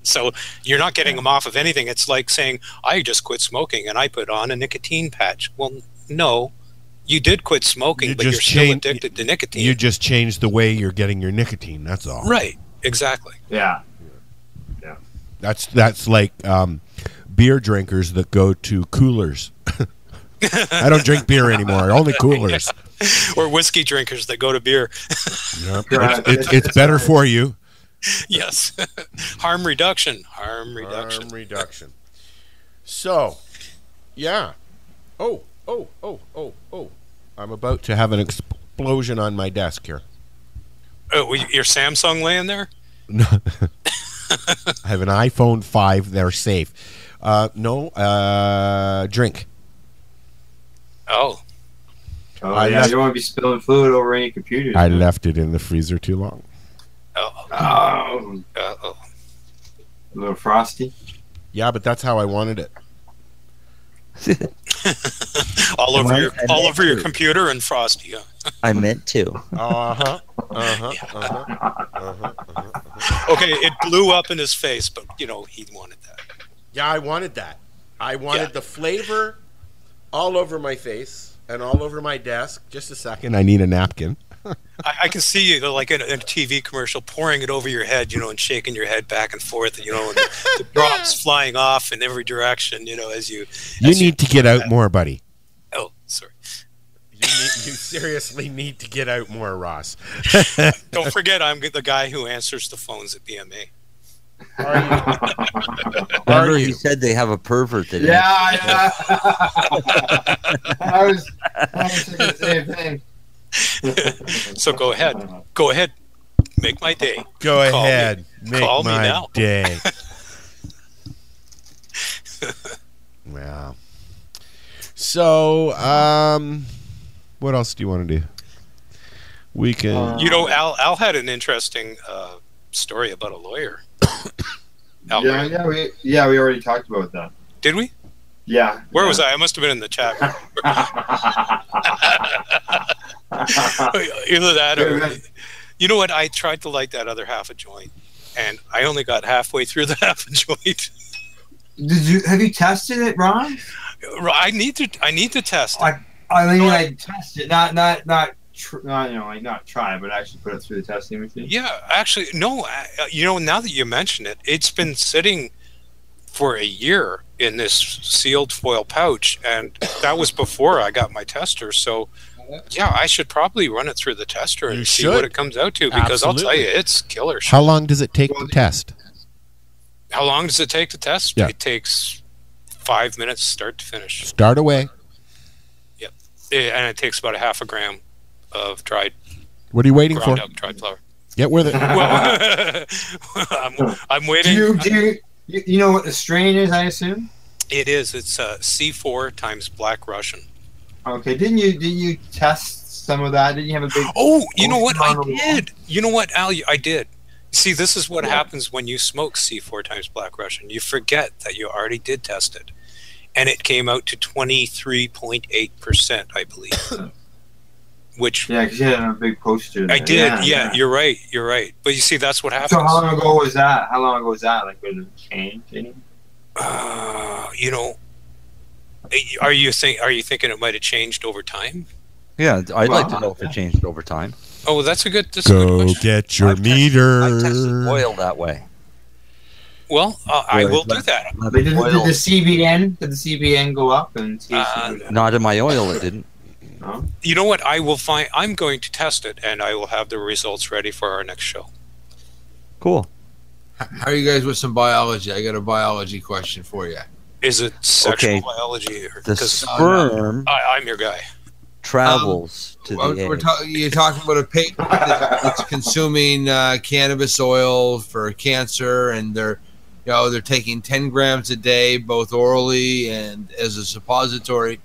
So you're not getting them off of anything. It's like saying, I just quit smoking and I put on a nicotine patch. Well, no, you did quit smoking, but you're still addicted to nicotine. You just changed the way you're getting your nicotine. That's all. Right. Exactly. Yeah. That's like beer drinkers that go to coolers. I don't drink beer anymore. Only coolers. Or whiskey drinkers that go to beer. Yep. It's better for you. Yes. Harm reduction. So, yeah. Oh. I'm about to have an explosion on my desk here. Oh, your Samsung laying there? No. I have an iPhone 5. They're safe. Drink. Oh. You don't want to be spilling fluid over any computers. I left it in the freezer too long. Oh. A little frosty. Yeah, but that's how I wanted it. all over your computer and frosty. Yeah. I meant to. Okay, it blew up in his face, but he wanted that. Yeah, I wanted that. I wanted the flavor all over my face and all over my desk. Just a second, I need a napkin. I can see you like in a TV commercial pouring it over your head, and shaking your head back and forth, and the drops flying off in every direction, as you need to get out more, buddy. Oh, sorry. You seriously need to get out more, Ross. Don't forget, I'm the guy who answers the phones at BMA. Remember, he said they have a pervert that. Yeah. I was thinking the same thing. So go ahead, make my day. Go ahead, make Call my me now. day. Wow. So, what else do you want to do? We can. Al had an interesting story about a lawyer. We already talked about that. Did we? Yeah. Where was I? I must have been in the chat. Either that or, you know what? I tried to light that other half a joint, and I only got halfway through the half a joint. Have you tested it, Ron? I need to test it. I test it, not try, but actually put it through the testing machine. Yeah, actually, no. Now that you mention it, it's been sitting for a year in this sealed foil pouch, and that was before I got my tester. So, yeah, I should probably run it through the tester and see what it comes out to, because I'll tell you, it's killer shit. How long does it take to test? How long does it take to test? Yeah. It takes 5 minutes start to finish. Start away. Yep. And it takes about a half a gram of dried. What are you waiting for? Dried flower. Get with it. Well, I'm waiting. Do you know what the strain is, I assume? It is. It's C4 times Black Russian. Okay. Didn't you test some of that? Didn't you have a big... Oh, you know what? I did. You know what, Al? I did. See, this is what happens when you smoke C4 times Black Russian. You forget that you already did test it. And it came out to 23.8%, I believe. Which... Yeah, because you had a big poster there. I did, yeah. You're right. But you see, that's what happens. So how long ago was that? Like, did it change any? Are you thinking it might have changed over time? Yeah, I'd like to know if it changed over time. Oh, that's a good Go get your meter. I tested oil that way. Well, I will do that. Did the CBN go up? And not in my oil, it didn't. No? You know what? I'm going to test it, and I will have the results ready for our next show. Cool. How are you guys with some biology? I got a biology question for you. Is it sexual biology? The sperm. I'm your guy. Travels to the egg. You're talking about a paper that's consuming cannabis oil for cancer, and they're taking 10 grams a day, both orally and as a suppository,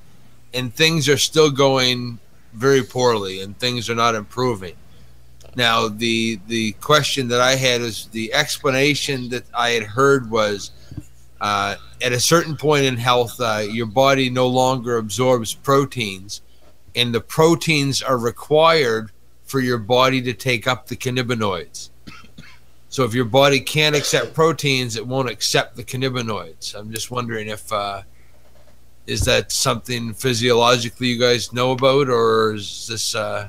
and things are still going very poorly, and things are not improving. Now, the question that I had is, the explanation that I had heard was, at a certain point in health, your body no longer absorbs proteins, and the proteins are required for your body to take up the cannabinoids. So if your body can't accept proteins, it won't accept the cannabinoids. I'm just wondering if is that something physiologically you guys know about, or is this? Do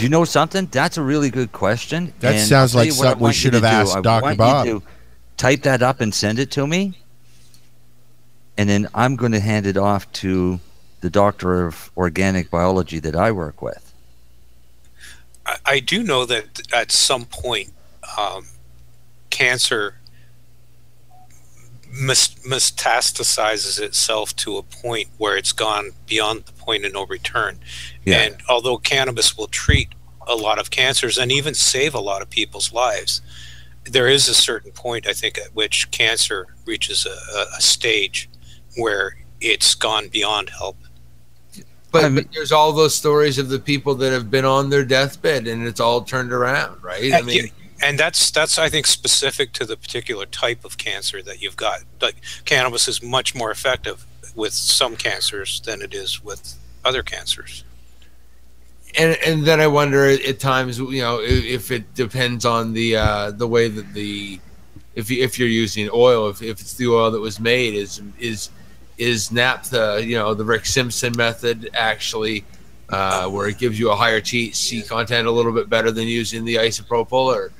you know something? That's a really good question. That and sounds I'll tell like you what I something we want you should to have do. asked I Dr. want Bob. you to type that up and send it to me, and then I'm going to hand it off to the doctor of organic biology that I work with. I do know that at some point, cancer metastasizes itself to a point where it's gone beyond the point of no return. Yeah. And although cannabis will treat a lot of cancers and even save a lot of people's lives, there is a certain point, I think, at which cancer reaches a stage where it's gone beyond help. But there's all those stories of the people that have been on their deathbed and it's all turned around, right? I mean, and that's I think specific to the particular type of cancer that you've got. Like, cannabis is much more effective with some cancers than it is with other cancers. And then I wonder at times, you know, if it depends on the way that if you're using oil, if it's the oil that was made, is naphtha, you know, the Rick Simpson method actually, where it gives you a higher THC content a little bit better than using the isopropyl, or,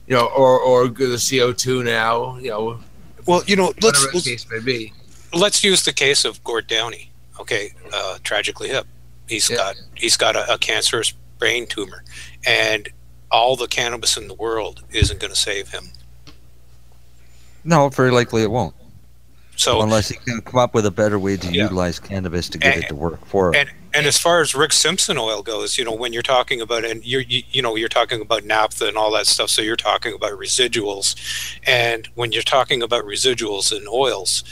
you know, or the CO2 now, you know. Well, you know, whatever the case may be. Let's use the case of Gord Downey. Okay, tragically hip. He's got a cancerous brain tumor, and all the cannabis in the world isn't going to save him. No, very likely it won't. So unless he can come up with a better way to utilize cannabis to get it to work for him. And as far as Rick Simpson oil goes, you know, when you're talking about, and you're talking about naphtha and all that stuff, so you're talking about residuals, and when you're talking about residuals in oils,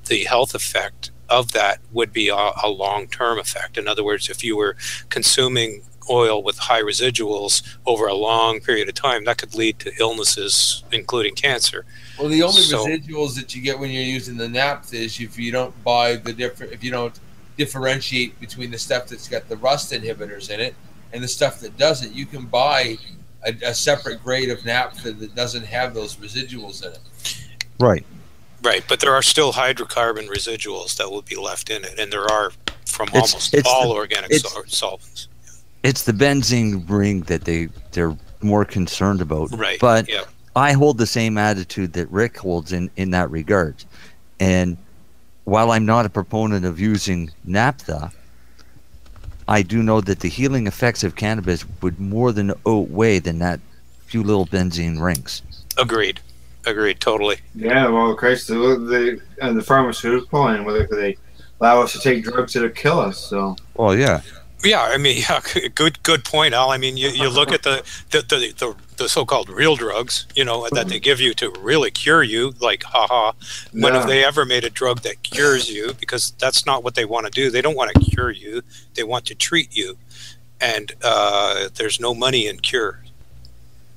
the health effect of that would be a long-term effect. In other words, if you were consuming oil with high residuals over a long period of time, that could lead to illnesses, including cancer. Well, the only residuals that you get when you're using the naphtha is if you don't if you don't differentiate between the stuff that's got the rust inhibitors in it and the stuff that doesn't. You can buy a separate grade of naphtha that doesn't have those residuals in it. Right. Right, but there are still hydrocarbon residuals that will be left in it, and there are from almost all organic solvents. It's the benzene ring that they're more concerned about. Right. But I hold the same attitude that Rick holds in that regard. And while I'm not a proponent of using naphtha, I do know that the healing effects of cannabis would more than outweigh than that few little benzene rings. Agreed, totally. Yeah, well, Christ, the pharmaceutical, and whether they allow us to take drugs that'll kill us. So. Well, yeah. Yeah, I mean, good point, Al. I mean, you look at the so-called real drugs, you know, that they give you to really cure you, like, when have they ever made a drug that cures you? Because that's not what they want to do. They don't want to cure you. They want to treat you. And there's no money in cure.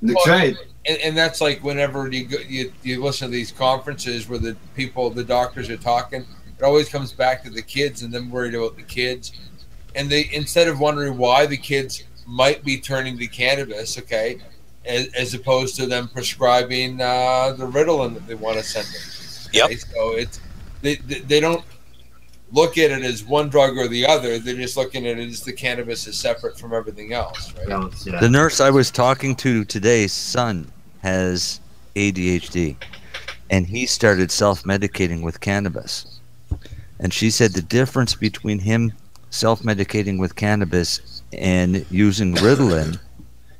That's right. And that's like whenever you listen to these conferences where the doctors are talking, it always comes back to the kids and them worried about the kids. And they, instead of wondering why the kids might be turning to cannabis, okay, as opposed to them prescribing the Ritalin that they want to send them. Okay? Yep. So it's they don't look at it as one drug or the other. They're just looking at it as the cannabis is separate from everything else, right? Yeah. The nurse I was talking to today's son has ADHD, and he started self-medicating with cannabis. And she said the difference between him self-medicating with cannabis and using Ritalin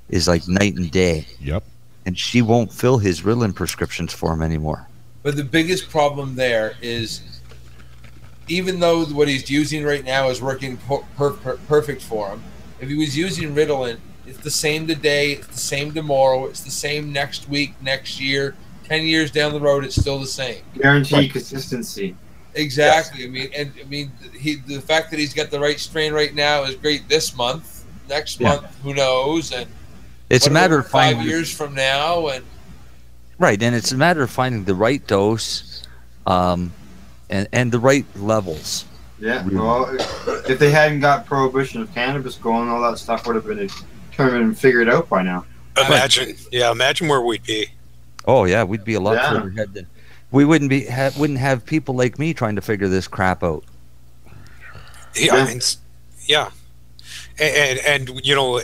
is like night and day. Yep. And she won't fill his Ritalin prescriptions for him anymore. But the biggest problem there is, even though what he's using right now is working perfect for him, if he was using Ritalin, it's the same today, it's the same tomorrow, it's the same next week, next year, 10 years down the road, it's still the same. Guaranteed consistency. Exactly. Yes. The fact that he's got the right strain right now is great this month. Next month, who knows? And it's a matter of 5 years from now, and right, and it's a matter of finding the right dose, and the right levels Yeah, well, if they hadn't got prohibition of cannabis going, all that stuff would have been determined and figured out by now. Imagine where we'd be. Oh yeah, we'd be a lot further ahead than we wouldn't have people like me trying to figure this crap out. Yeah, and you know,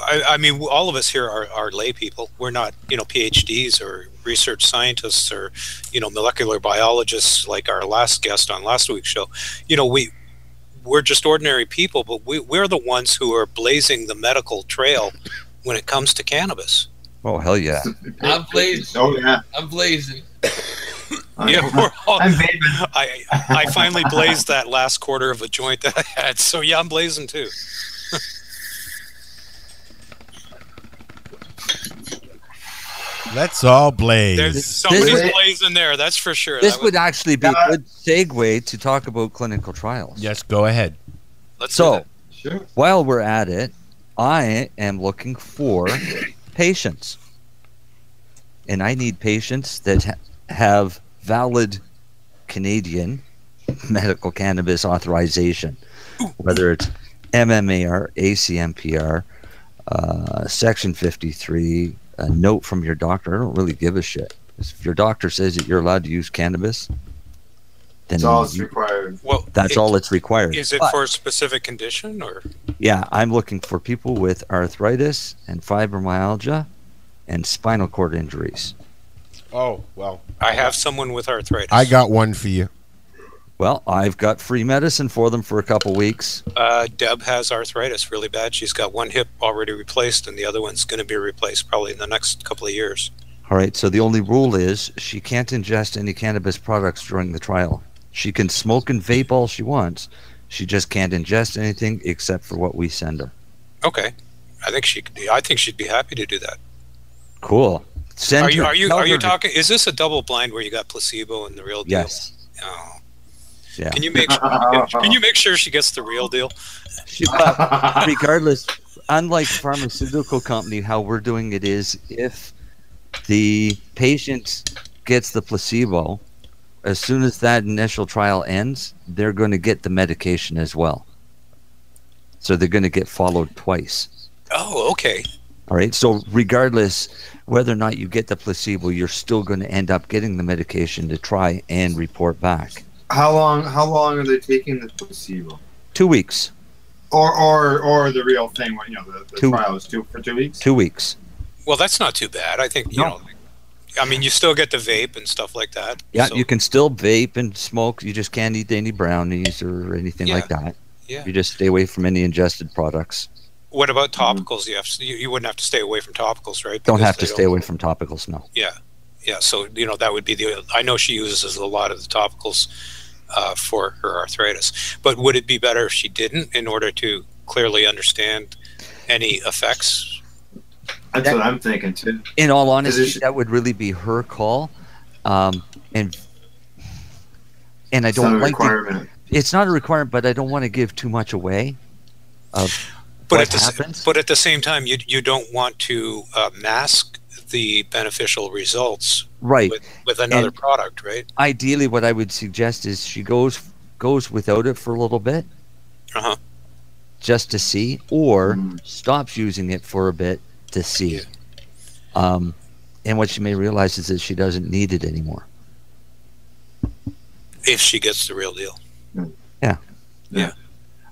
I mean, all of us here are lay people. We're not, you know, PhDs or research scientists or, you know, molecular biologists like our last guest on last week's show. You know, we're just ordinary people, but we're the ones who are blazing the medical trail when it comes to cannabis. Oh hell yeah! I'm blazing. Oh yeah, I'm blazing. Yeah, I finally blazed that last quarter of a joint that I had. So yeah, I'm blazing too. Let's all blaze. There's somebody's blazing there, that's for sure. This would actually be a good segue to talk about clinical trials. Yes, go ahead. So, while we're at it, I am looking for patients. And I need patients that have valid Canadian medical cannabis authorization, whether it's MMAR, ACMPR, Section 53, a note from your doctor. I don't really give a shit. If your doctor says that you're allowed to use cannabis, then that's all it's required. Well, that's all it's required. Is it for a specific condition, or? Yeah, I'm looking for people with arthritis and fibromyalgia and spinal cord injuries. Oh, well. I have someone with arthritis. I got one for you. Well, I've got free medicine for them for a couple weeks. Deb has arthritis really bad. She's got one hip already replaced, and the other one's going to be replaced probably in the next couple of years. All right, so the only rule is she can't ingest any cannabis products during the trial. She can smoke and vape all she wants. She just can't ingest anything except for what we send her. Okay. I think she'd be happy to do that. Cool. Are you talking? Is this a double blind where you got placebo and the real deal? Yes. Oh. Yeah. Can you make sure she gets the real deal? Regardless, unlike pharmaceutical company, how we're doing it is if the patient gets the placebo, as soon as that initial trial ends, they're going to get the medication as well. So they're going to get followed twice. Oh, okay. All right. So regardless whether or not you get the placebo, you're still going to end up getting the medication to try and report back. How long are they taking the placebo? 2 weeks. Or the real thing, when, you know, the trial is for 2 weeks? 2 weeks. Well, that's not too bad. I think, you know, I mean, you still get the vape and stuff like that. Yeah, so. You can still vape and smoke. You just can't eat any brownies or anything like that. Yeah. You just stay away from any ingested products. What about topicals? You wouldn't have to stay away from topicals, right? Don't have to stay away from topicals, no. Yeah. Yeah, so, you know, that would be I know she uses a lot of the topicals for her arthritis. But would it be better if she didn't, in order to clearly understand any effects? That's what I'm thinking too. In all honesty, that would really be her call, and I don't like it. It's not a requirement, but I don't want to give too much away of what happens. But at the same time, you don't want to mask the beneficial results, right, with another product, right? Ideally, what I would suggest is she goes without it for a little bit, just to see, or stops using it for a bit to see. And what she may realize is that she doesn't need it anymore if she gets the real deal. Yeah.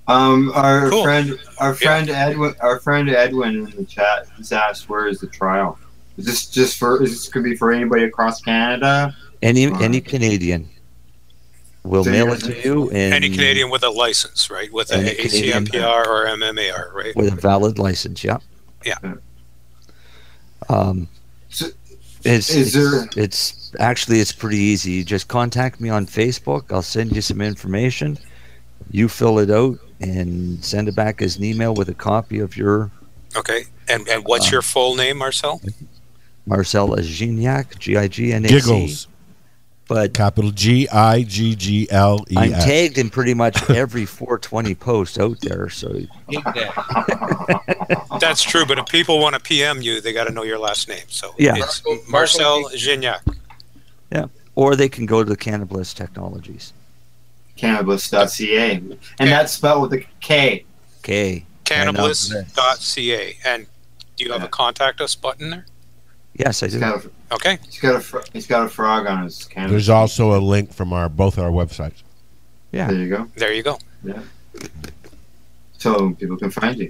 Our friend Edwin in the chat has asked, where is the trial? Is this could be for anybody across Canada? Any Canadian. We'll mail it to you. Any Canadian with a license, right? With an ACMPR or MMAR, right? With a valid license, yeah. Yeah. It's pretty easy. You just contact me on Facebook. I'll send you some information. You fill it out and send it back as an email with a copy of your... Okay. And what's your full name, Marcel? Marcel Gignac, Gignac. Giggles. But capital Giggles. I'm tagged in pretty much every 420 post out there, so... That's true, but if people want to PM you, they got to know your last name. So yeah. It's Marcel Gignac. Yeah. Or they can go to the Cannabis Technologies. Cannabis.ca. And that's spelled with a K. K. Cannabis.ca. And do you have a contact us button there? Yes, I do. Okay. He's got a frog on his cannabis. There's also a link from both our websites. Yeah. There you go. There you go. Yeah. So people can find you.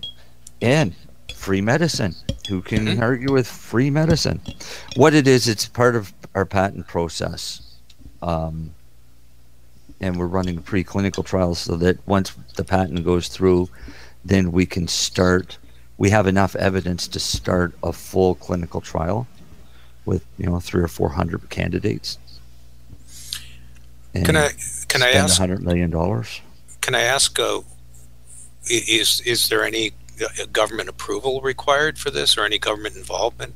And free medicine. Who can argue with free medicine? What it is, it's part of our patent process. And we're running preclinical trials so that once the patent goes through, then we can start. We have enough evidence to start a full clinical trial with 300 or 400 candidates. And can I ask $100 million? Can I ask? Is there any government approval required for this, or any government involvement?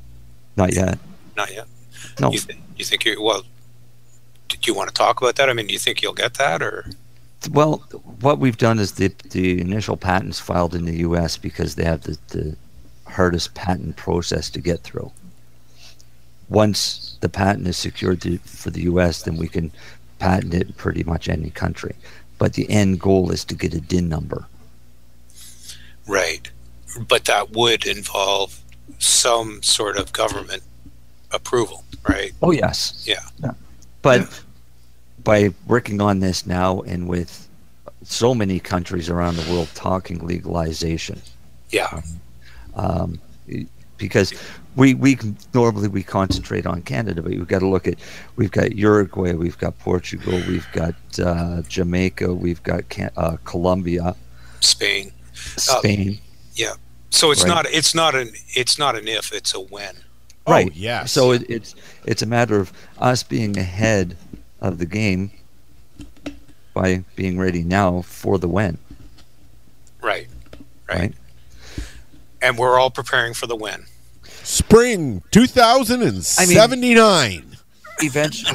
Not yet. Not yet. No. You think do you want to talk about that? I mean, do you think you'll get that, or? Well, what we've done is the initial patents filed in the U.S. because they have the hardest patent process to get through. Once the patent is secured for the U.S., then we can patent it in pretty much any country. But the end goal is to get a DIN number. Right. But that would involve some sort of government approval, right? Oh, yes. Yeah. But by working on this now and with so many countries around the world talking legalization. Yeah. Because we normally concentrate on Canada, but we've got to look at, we've got Uruguay, we've got Portugal, we've got Jamaica, we've got Colombia, Spain. Yeah. So it's right? it's not an if, it's a when. Right. Oh, yes. So it's a matter of us being ahead of the game by being ready now for the when. Right. And we're all preparing for the when. Spring 2079. Eventually.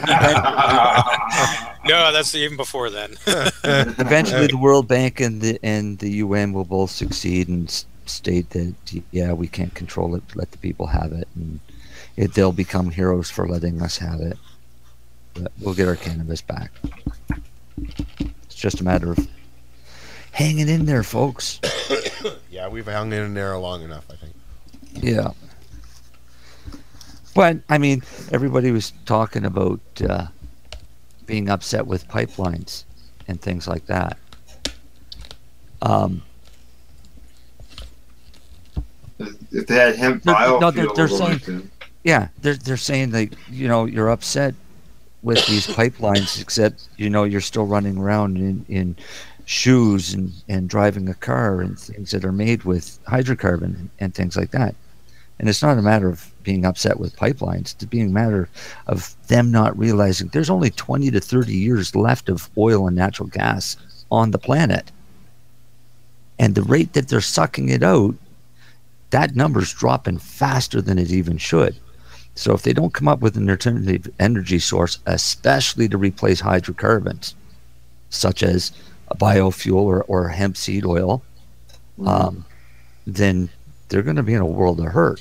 No, that's even before then. Eventually, the World Bank and the UN will both succeed and state that we can't control it, let the people have it, and they'll become heroes for letting us have it. But we'll get our cannabis back. It's just a matter of hanging in there, folks. Yeah, we've hung in there long enough, I think. Yeah. But, I mean, everybody was talking about being upset with pipelines and things like that. If they had hemp biofuel, they're saying, they're saying that, you're upset with these pipelines, except, you're still running around in shoes and driving a car and things that are made with hydrocarbon and things like that. And it's not a matter of being upset with pipelines. It's being a matter of them not realizing there's only 20 to 30 years left of oil and natural gas on the planet. And the rate that they're sucking it out, that number's dropping faster than it even should. So if they don't come up with an alternative energy source, especially to replace hydrocarbons, such as a biofuel or hemp seed oil, then they're going to be in a world of hurt.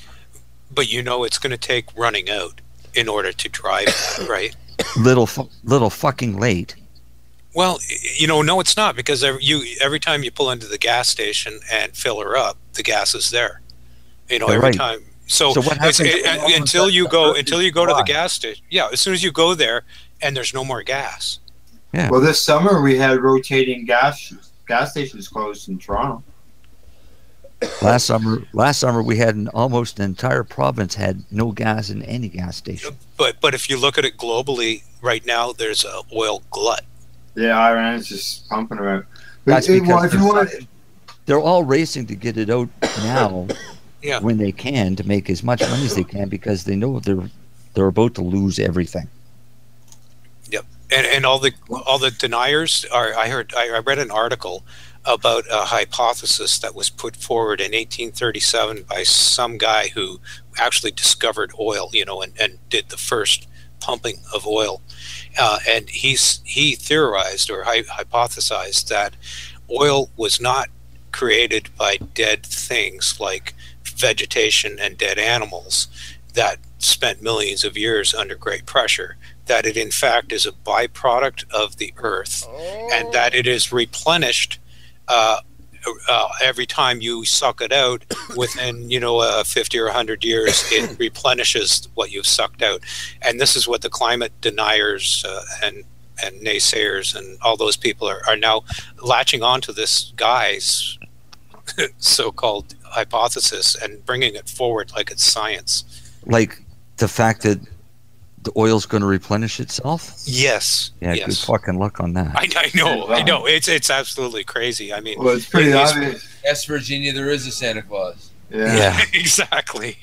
But it's going to take running out in order to drive that, right? Little fucking late. Well, no, it's not, because every time you pull into the gas station and fill her up, the gas is there. Every time. So what happens until you go to the gas station? Yeah, as soon as you go there, and there's no more gas. Yeah. Well, this summer we had rotating gas stations closed in Toronto. Last summer we had almost an entire province had no gas in any gas station. But if you look at it globally, right now there's a oil glut. Yeah, Iran's just pumping around. That's because they're all racing to get it out now. Yeah. When they can, to make as much money as they can, because they know they're about to lose everything. Yep, and all the deniers are. I read an article about a hypothesis that was put forward in 1837 by some guy who actually discovered oil, and did the first pumping of oil, and he theorized or hypothesized that oil was not created by dead things like vegetation and dead animals that spent millions of years under great pressure, that it in fact is a byproduct of the earth, and that it is replenished every time you suck it out. Within 50 or 100 years, it replenishes what you've sucked out. And this is what the climate deniers and naysayers and all those people are now latching onto this guy's so-called hypothesis and bringing it forward like it's science. Like the fact that the oil's going to replenish itself? Yes. Yeah, yes. good fucking luck on that. I know. It's absolutely crazy. I mean, well, it's pretty obvious. Yes, Virginia, there is a Santa Claus. Yeah. Exactly.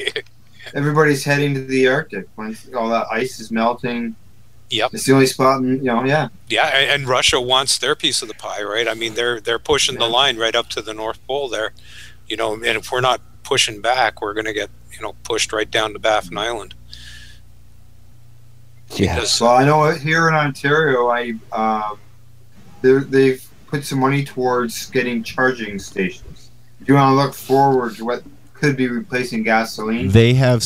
Everybody's heading to the Arctic once all that ice is melting. Yep. It's the only spot, yeah. Yeah, and Russia wants their piece of the pie, right? I mean, they're pushing the line right up to the North Pole there, and if we're not pushing back, we're going to get, pushed right down to Baffin Island. Yeah. Well, I know here in Ontario, they've put some money towards getting charging stations. Do you want to look forward to what could be replacing gasoline? They have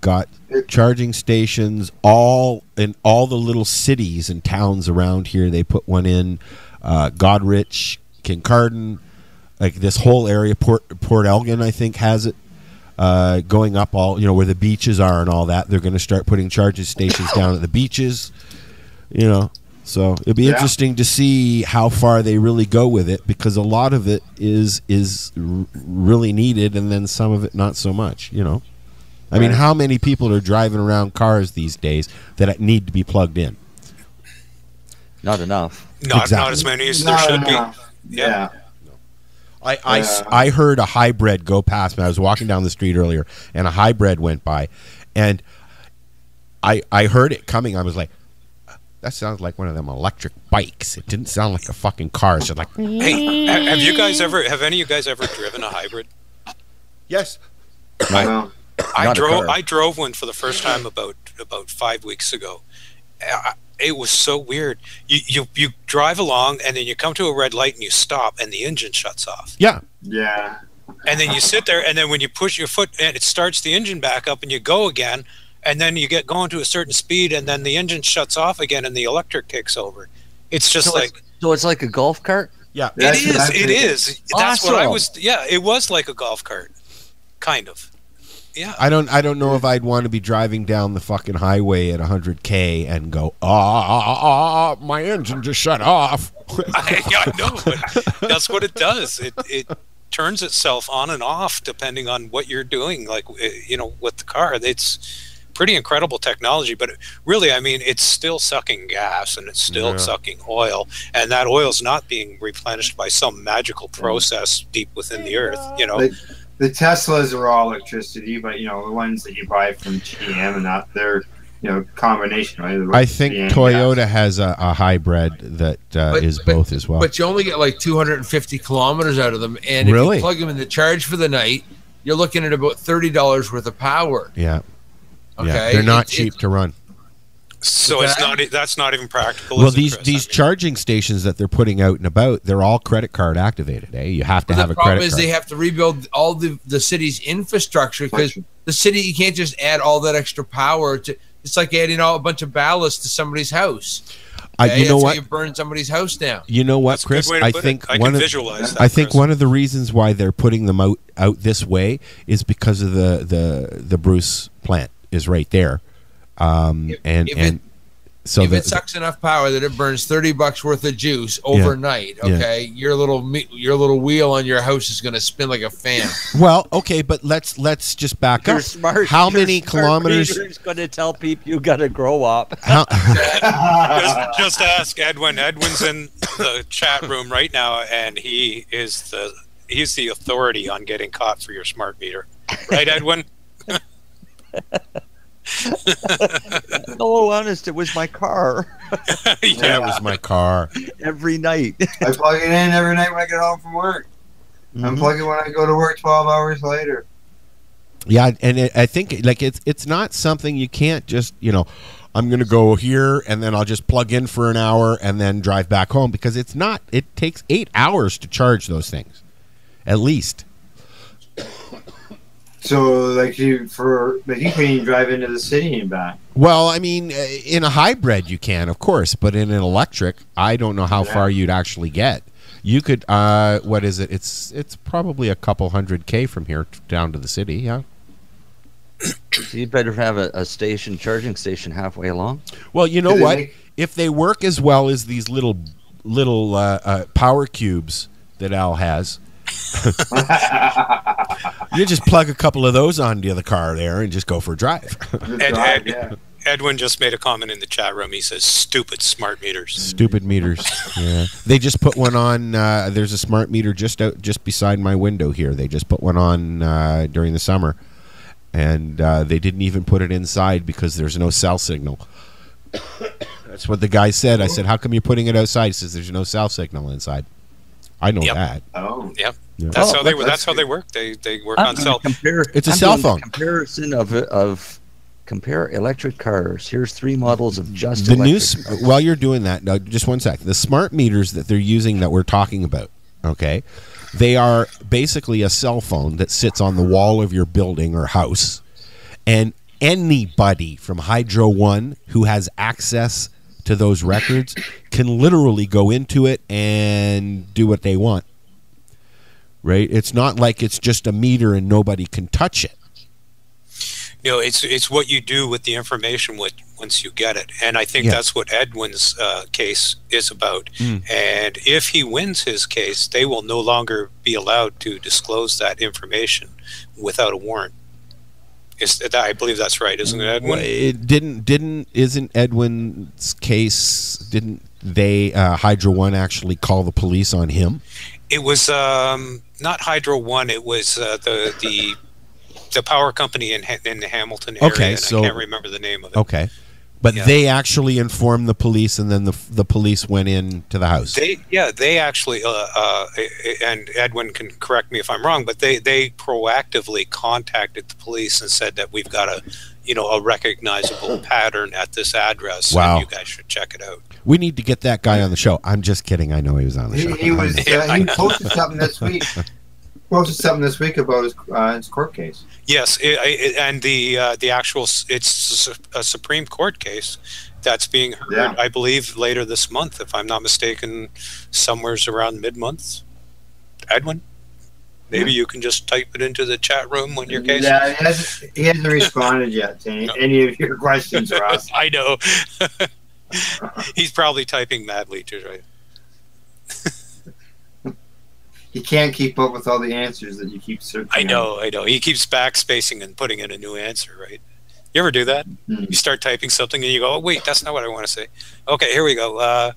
got charging stations all in all the little cities and towns around here. They put one in Goderich, Kincardine, like this whole area. Port Elgin, I think, has it. Going up all, where the beaches are and all that. They're going to start putting charging stations down at the beaches, So it'd be interesting to see how far they really go with it, because a lot of it is really needed, and then some of it not so much. I mean, how many people are driving around cars these days that need to be plugged in? Not enough. Not as many as there should be. Yeah. I heard a hybrid go past me. I was walking down the street earlier, and a hybrid went by, and I heard it coming. I was like, that sounds like one of them electric bikes. It didn't sound like a fucking car. So like, hey, have any of you guys ever driven a hybrid? Yes. I drove one for the first time about 5 weeks ago. It was so weird. You drive along, and then you come to a red light and you stop, and the engine shuts off. Yeah. Yeah. And then you sit there, and then when you push your foot, and it starts the engine back up, and you go again, and then you get going to a certain speed, and then the engine shuts off again, and the electric kicks over. It's just so it's like a golf cart. Yeah, it is. That's awesome. what I was. Yeah, it was like a golf cart, kind of. Yeah. I don't know if I'd want to be driving down the fucking highway at 100K and go, my engine just shut off. I know, but that's what it does. It turns itself on and off depending on what you're doing, like, with the car. It's pretty incredible technology, but really, I mean, it's still sucking gas, and it's still sucking oil, and that oil's not being replenished by some magical process deep within the earth, The Teslas are all electricity, but the ones that you buy from GM and not their combination, right? I think Toyota has a hybrid that is both as well. But you only get like 250 kilometers out of them, and if you plug them in the charge for the night, you're looking at about $30 worth of power. Yeah. Okay. Yeah. They're not cheap to run. So that's not even practical. Well, these charging stations that they're putting out and about, they're all credit card activated. You have to have a credit card. The problem is they have to rebuild all the city's infrastructure, because the city, you can't just add all that extra power to. It's like adding a bunch of ballast to somebody's house. Okay? You know what? You burn somebody's house down. You know what, Chris? I think one of the reasons why they're putting them out this way is because of the Bruce plant is right there. If it sucks enough power that it burns $30 worth of juice overnight, okay, your little wheel on your house is going to spin like a fan. Well, okay, but let's just back up. Smart. How many kilometers? Is going to tell people you got to grow up. Just ask Edwin. Edwin's in the chat room right now, and he's the authority on getting caught for your smart meter, right, Edwin? No, honest, it was my car. Yeah, it was my car. Every night. I plug it in every night when I get home from work. Unplug it when I go to work 12 hours later. Yeah, and I think it's not something you can't just, I'm going to go here and then I'll just plug in for an hour and then drive back home, because it takes 8 hours to charge those things, at least. So, like, you couldn't even drive into the city and back. Well, I mean, in a hybrid you can, of course, but in an electric, I don't know how far you'd actually get. You could, what is it? It's probably a couple 100K from here down to the city, yeah. So you better have a charging station halfway along. Well, you know what? If they work as well as these little power cubes that Al has, you just plug a couple of those onto the car there and just go for a drive. Edwin just made a comment in the chat room. He says, "Stupid smart meters." Stupid meters. Yeah, they just put one on. There's a smart meter just beside my window here. They just put one on during the summer, and they didn't even put it inside because there's no cell signal. That's what the guy said. I said, "How come you're putting it outside?" He says, "There's no cell signal inside." I know that. Oh, yep. Yeah. That's how they work. That's how they work. They work on cell. It's a cell phone. Comparison of compare electric cars. Here's 3 models of just the electric cars. While you're doing that, now, just one sec. The smart meters that they're using that we're talking about, okay, they are basically a cell phone that sits on the wall of your building or house, and anybody from Hydro One who has access to those records can literally go into it and do what they want. Right? It's not like it's just a meter and nobody can touch it. You know, it's what you do with the information once you get it, and I think that's what Edwin's case is about. And if he wins his case, they will no longer be allowed to disclose that information without a warrant. I believe that's right, isn't it, Edwin? Well, it isn't Edwin's case? Didn't they Hydro One actually call the police on him? It was not Hydro One. It was the power company in the Hamilton area. Okay, and so I can't remember the name of it. Okay, but they actually informed the police, and then the police went into the house. They actually, and Edwin can correct me if I'm wrong, but they proactively contacted the police and said that we've got a recognizable pattern at this address. Wow. And you guys should check it out. We need to get that guy on the show. I'm just kidding. I know he was on the show. He posted something this week. About his court case. Yes, and the actual, it's a Supreme Court case that's being heard, I believe, later this month, if I'm not mistaken, somewhere's around mid-month. Edwin, maybe you can just type it into the chat room when your case. Yeah, he hasn't responded yet to any of your questions, Ross. I know. He's probably typing madly too, right? He can't keep up with all the answers that you keep searching. I know. He keeps backspacing and putting in a new answer, right? You ever do that? You start typing something and you go, "Oh, wait, that's not what I want to say." Okay, here we go.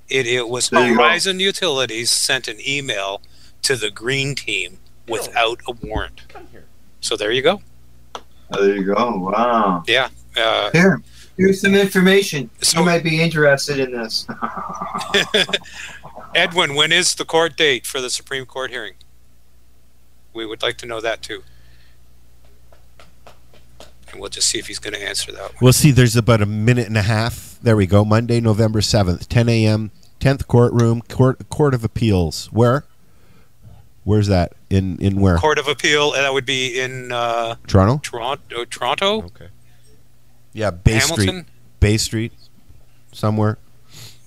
It was Horizon Utilities sent an email to the Green Team without a warrant. So there you go. There you go. Wow. Yeah. Here's some information. You might be interested in this. Edwin, when is the court date for the Supreme Court hearing? We would like to know that too. And we'll just see if he's going to answer that one. We'll see. There's about a minute and a half. There we go. Monday, November 7th, 10 a.m., 10th Courtroom, Court of Appeals. Where? Where's that? In where? Court of Appeal, and that would be in Toronto? Toronto? Okay. Yeah, Bay Hamilton? Street. Bay Street, somewhere.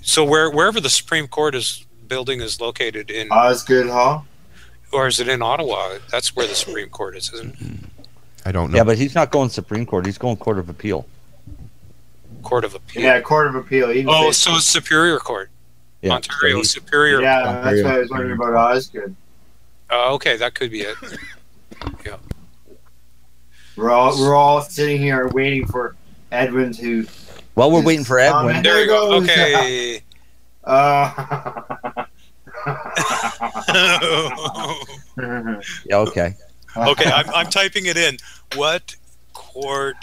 So wherever the Supreme Court building is located in Osgood Hall, or is it in Ottawa? That's where the Supreme Court is, isn't it? I don't know. Yeah, but he's not going Supreme Court. He's going Court of Appeal. Court of Appeal. Yeah, Court of Appeal. So it's Superior Court. Yeah, Ontario Superior. Yeah, that's why I was wondering about Osgood. Okay, that could be it. Yeah. We're all sitting here waiting for Edwin to. Well, we're waiting for Edwin. There you go. Okay. Yeah. Okay. Okay, I'm typing it in. What court?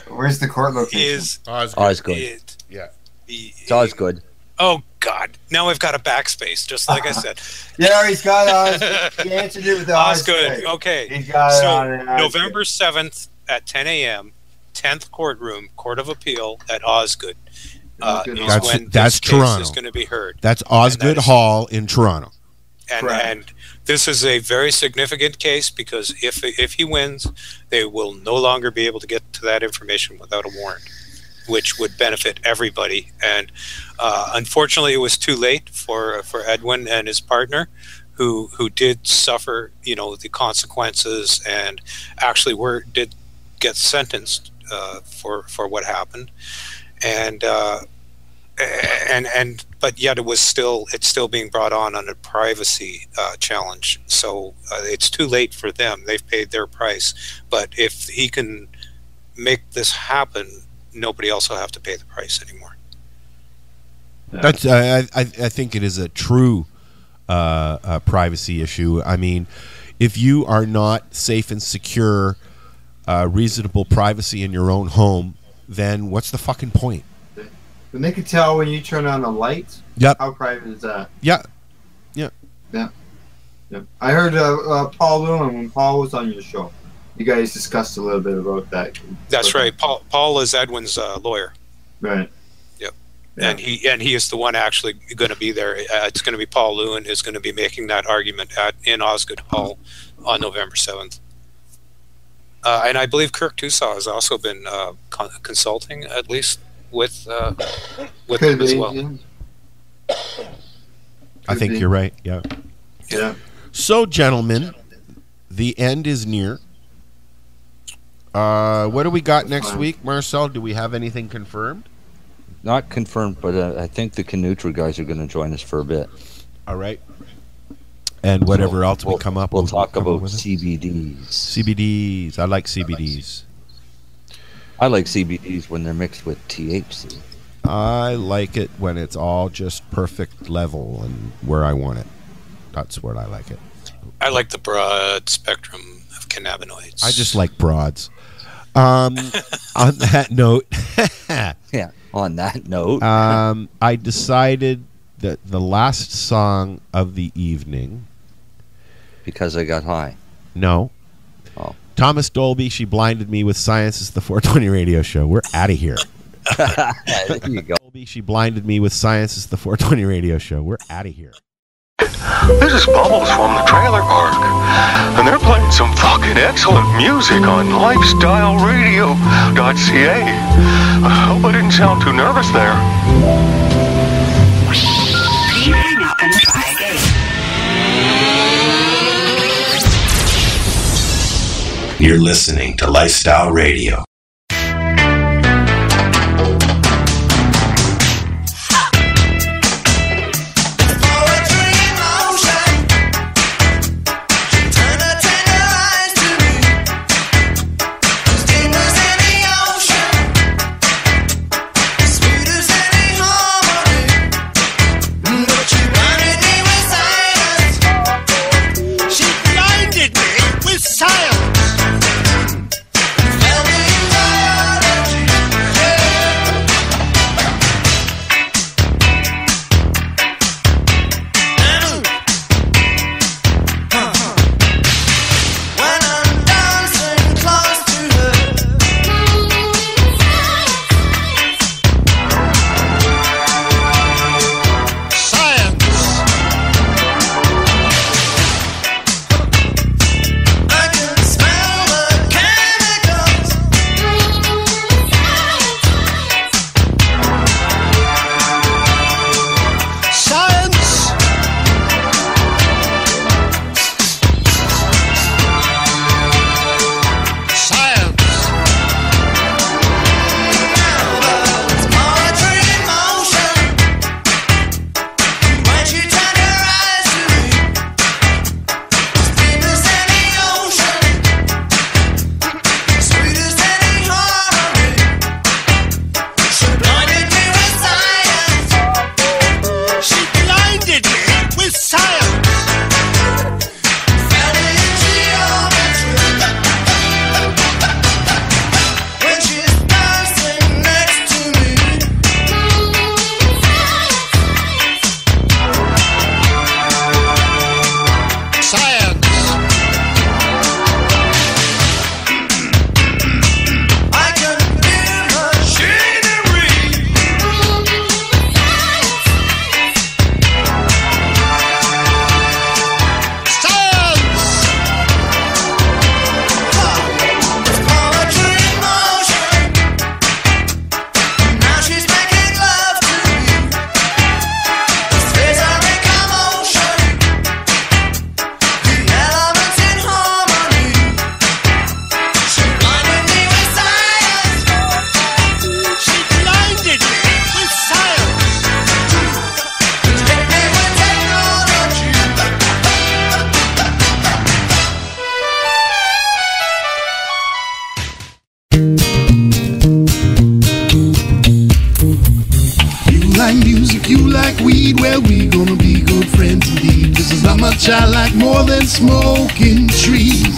Where's the court location? Is Osgood. Yeah. It's Osgood. Oh God! Now I've got a backspace, just like I said. Yeah, he's got Osgood. He answered it with Osgood. Okay. He's got it on November 7th at 10 a.m. 10th Courtroom, Court of Appeal at Osgood. Is when that's this Toronto. case is going to be heard. That's Osgood Hall in Toronto. And this is a very significant case because if he wins, they will no longer be able to get to that information without a warrant, which would benefit everybody. And unfortunately, it was too late for Edwin and his partner, who did suffer, the consequences and actually did get sentenced for what happened. But yet it's still being brought on a privacy challenge. So it's too late for them. They've paid their price. But if he can make this happen, nobody else will have to pay the price anymore. That's I think it is a true privacy issue. I mean, if you are not safe and secure, reasonable privacy in your own home, then what's the fucking point? When they could tell when you turn on the lights, how private is that? Yeah. I heard Paul Lewin, when Paul was on your show, you guys discussed a little bit about that. That's right. Paul is Edwin's lawyer. Right. Yep. Yeah. And he is the one actually going to be there. It's going to be Paul Lewin who's going to be making that argument in Osgood Hall on November 7th. And I believe Kirk Tusaw has also been consulting, at least, with them as well. I think you're right. Yeah. So, gentlemen, the end is near. What do we got next week, Marcel? Do we have anything confirmed? Not confirmed, but I think the Canutra guys are going to join us for a bit. All right. And whatever else we come up with. We'll talk about CBDs. CBDs. I like CBDs. I like CBDs when they're mixed with THC. I like it when it's all just perfect level and where I want it. That's where I like it. I like the broad spectrum of cannabinoids. I just like broads. On that note, on that note, I decided that the last song of the evening. Because I got high. No. Oh. Thomas Dolby, She Blinded Me with Science is the 420 radio show. We're out of here. There you go. Dolby, She Blinded Me with Science is the 420 radio show. We're out of here. This is Bubbles from the trailer park, and they're playing some fucking excellent music on lifestyleradio.ca. I hope I didn't sound too nervous there. Please hang up and try again. You're listening to Lifestyle Radio. Science. Tell me music, you like weed, well, we gonna be good friends indeed. This is how much I like more than smoking trees.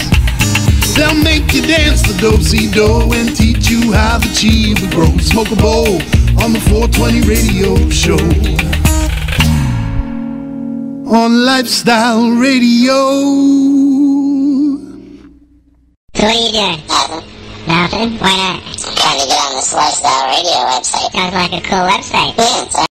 They'll make you dance the do-si-do and teach you how the chiba grows. Smoke a bowl on the 420 radio show. On Lifestyle Radio. So what are you doing? Nothing. Why not? I'm trying to get on this Lifestyle Radio website. Sounds like a cool website. Yeah,